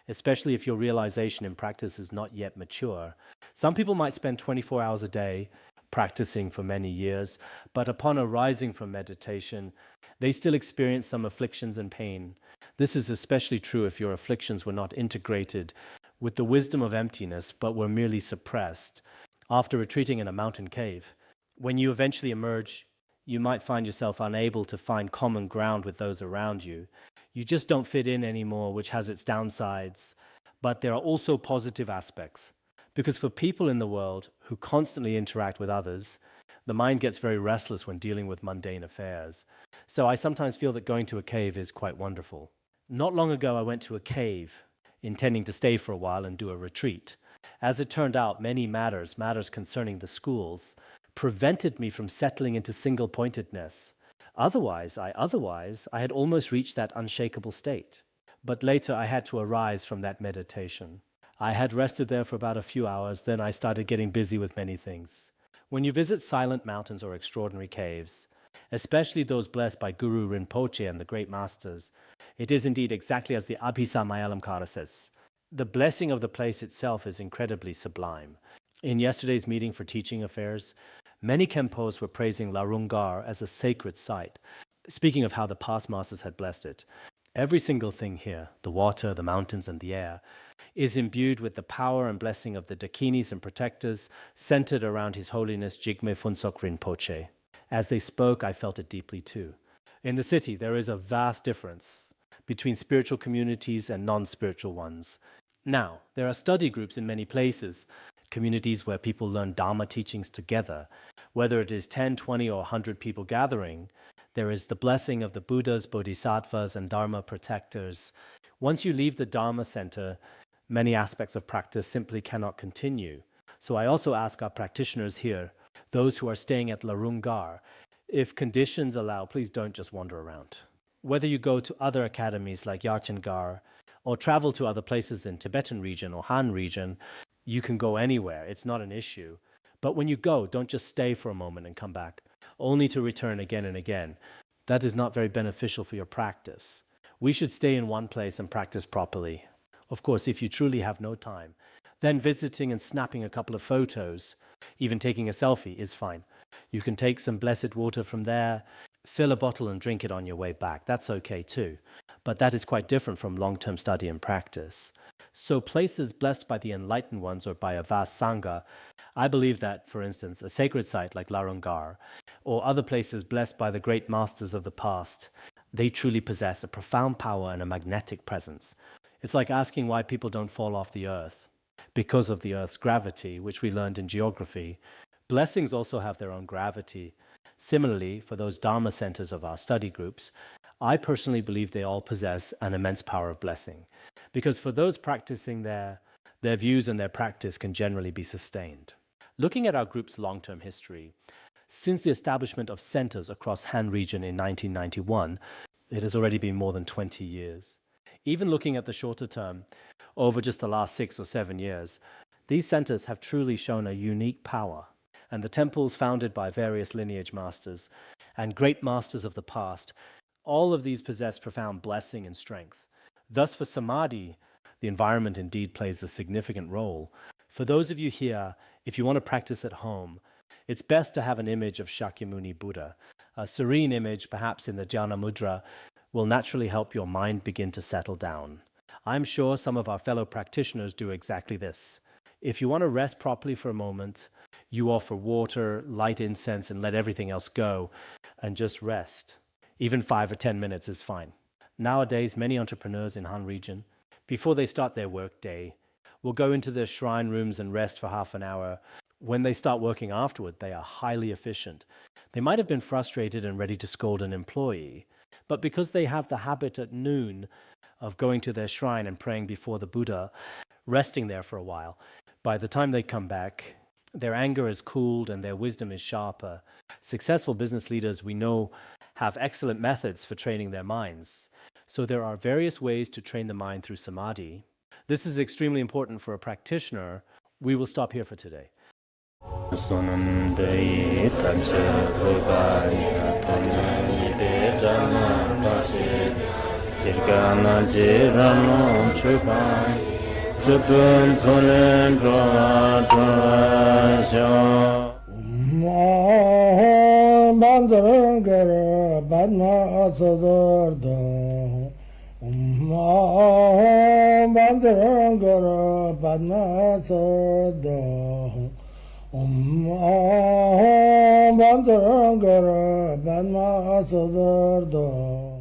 especially if your realization in practice is not yet mature. Some people might spend 24 hours a day practicing for many years, but upon arising from meditation, they still experience some afflictions and pain. This is especially true if your afflictions were not integrated with the wisdom of emptiness, but were merely suppressed. After retreating in a mountain cave, when you eventually emerge, you might find yourself unable to find common ground with those around you. You just don't fit in anymore, which has its downsides. But there are also positive aspects. Because for people in the world who constantly interact with others, the mind gets very restless when dealing with mundane affairs. So I sometimes feel that going to a cave is quite wonderful. Not long ago, I went to a cave, intending to stay for a while and do a retreat. As it turned out, many matters concerning the schools, prevented me from settling into single-pointedness. Otherwise, I had almost reached that unshakable state. But later I had to arise from that meditation. I had rested there for about a few hours, then I started getting busy with many things. When you visit silent mountains or extraordinary caves, especially those blessed by Guru Rinpoche and the great masters, it is indeed exactly as the Abhisamayalankara says. The blessing of the place itself is incredibly sublime. In yesterday's meeting for teaching affairs, many Khenpos were praising Larungar as a sacred site, speaking of how the past masters had blessed it. Every single thing here, the water, the mountains, and the air, is imbued with the power and blessing of the Dakinis and protectors centered around His Holiness Jigme Phuntsok Rinpoche. As they spoke, I felt it deeply too. In the city, there is a vast difference between spiritual communities and non-spiritual ones. Now, there are study groups in many places, communities where people learn Dharma teachings together. Whether it is 10, 20, or 100 people gathering, there is the blessing of the Buddhas, Bodhisattvas, and Dharma protectors. Once you leave the Dharma center, many aspects of practice simply cannot continue. So I also ask our practitioners here, those who are staying at Larungar, if conditions allow, please don't just wander around. Whether you go to other academies like Yarchangar, or travel to other places in Tibetan region or Han region, you can go anywhere. It's not an issue. But when you go, don't just stay for a moment and come back, only to return again and again. That is not very beneficial for your practice. We should stay in one place and practice properly. Of course, if you truly have no time, then visiting and snapping a couple of photos, even taking a selfie, is fine. You can take some blessed water from there, fill a bottle and drink it on your way back. That's okay too. But that is quite different from long-term study and practice. So places blessed by the enlightened ones or by a vast sangha, I believe that, for instance, a sacred site like Larungar or other places blessed by the great masters of the past, they truly possess a profound power and a magnetic presence. It's like asking why people don't fall off the earth. Because of the earth's gravity, which we learned in geography. Blessings also have their own gravity. Similarly, for those Dharma centers of our study groups, I personally believe they all possess an immense power of blessing. Because for those practicing there, their views and their practice can generally be sustained. Looking at our group's long-term history, since the establishment of centers across Han region in 1991, it has already been more than 20 years. Even looking at the shorter term, over just the last 6 or 7 years, these centers have truly shown a unique power. And the temples founded by various lineage masters and great masters of the past, all of these possess profound blessing and strength. Thus, for Samadhi, the environment indeed plays a significant role. For those of you here, if you want to practice at home, it's best to have an image of Shakyamuni Buddha. A serene image, perhaps in the Dhyana Mudra, will naturally help your mind begin to settle down. I'm sure some of our fellow practitioners do exactly this. If you want to rest properly for a moment, you offer water, light incense, and let everything else go, and just rest. Even 5 or 10 minutes is fine. Nowadays, many entrepreneurs in Han region, before they start their work day, will go into their shrine rooms and rest for half an hour. When they start working afterward, they are highly efficient. They might have been frustrated and ready to scold an employee, but because they have the habit at noon of going to their shrine and praying before the Buddha, resting there for a while, by the time they come back, their anger is cooled and their wisdom is sharper. Successful business leaders, we know, have excellent methods for training their minds. So there are various ways to train the mind through Samadhi. This is extremely important for a practitioner. We will stop here for today. Bandara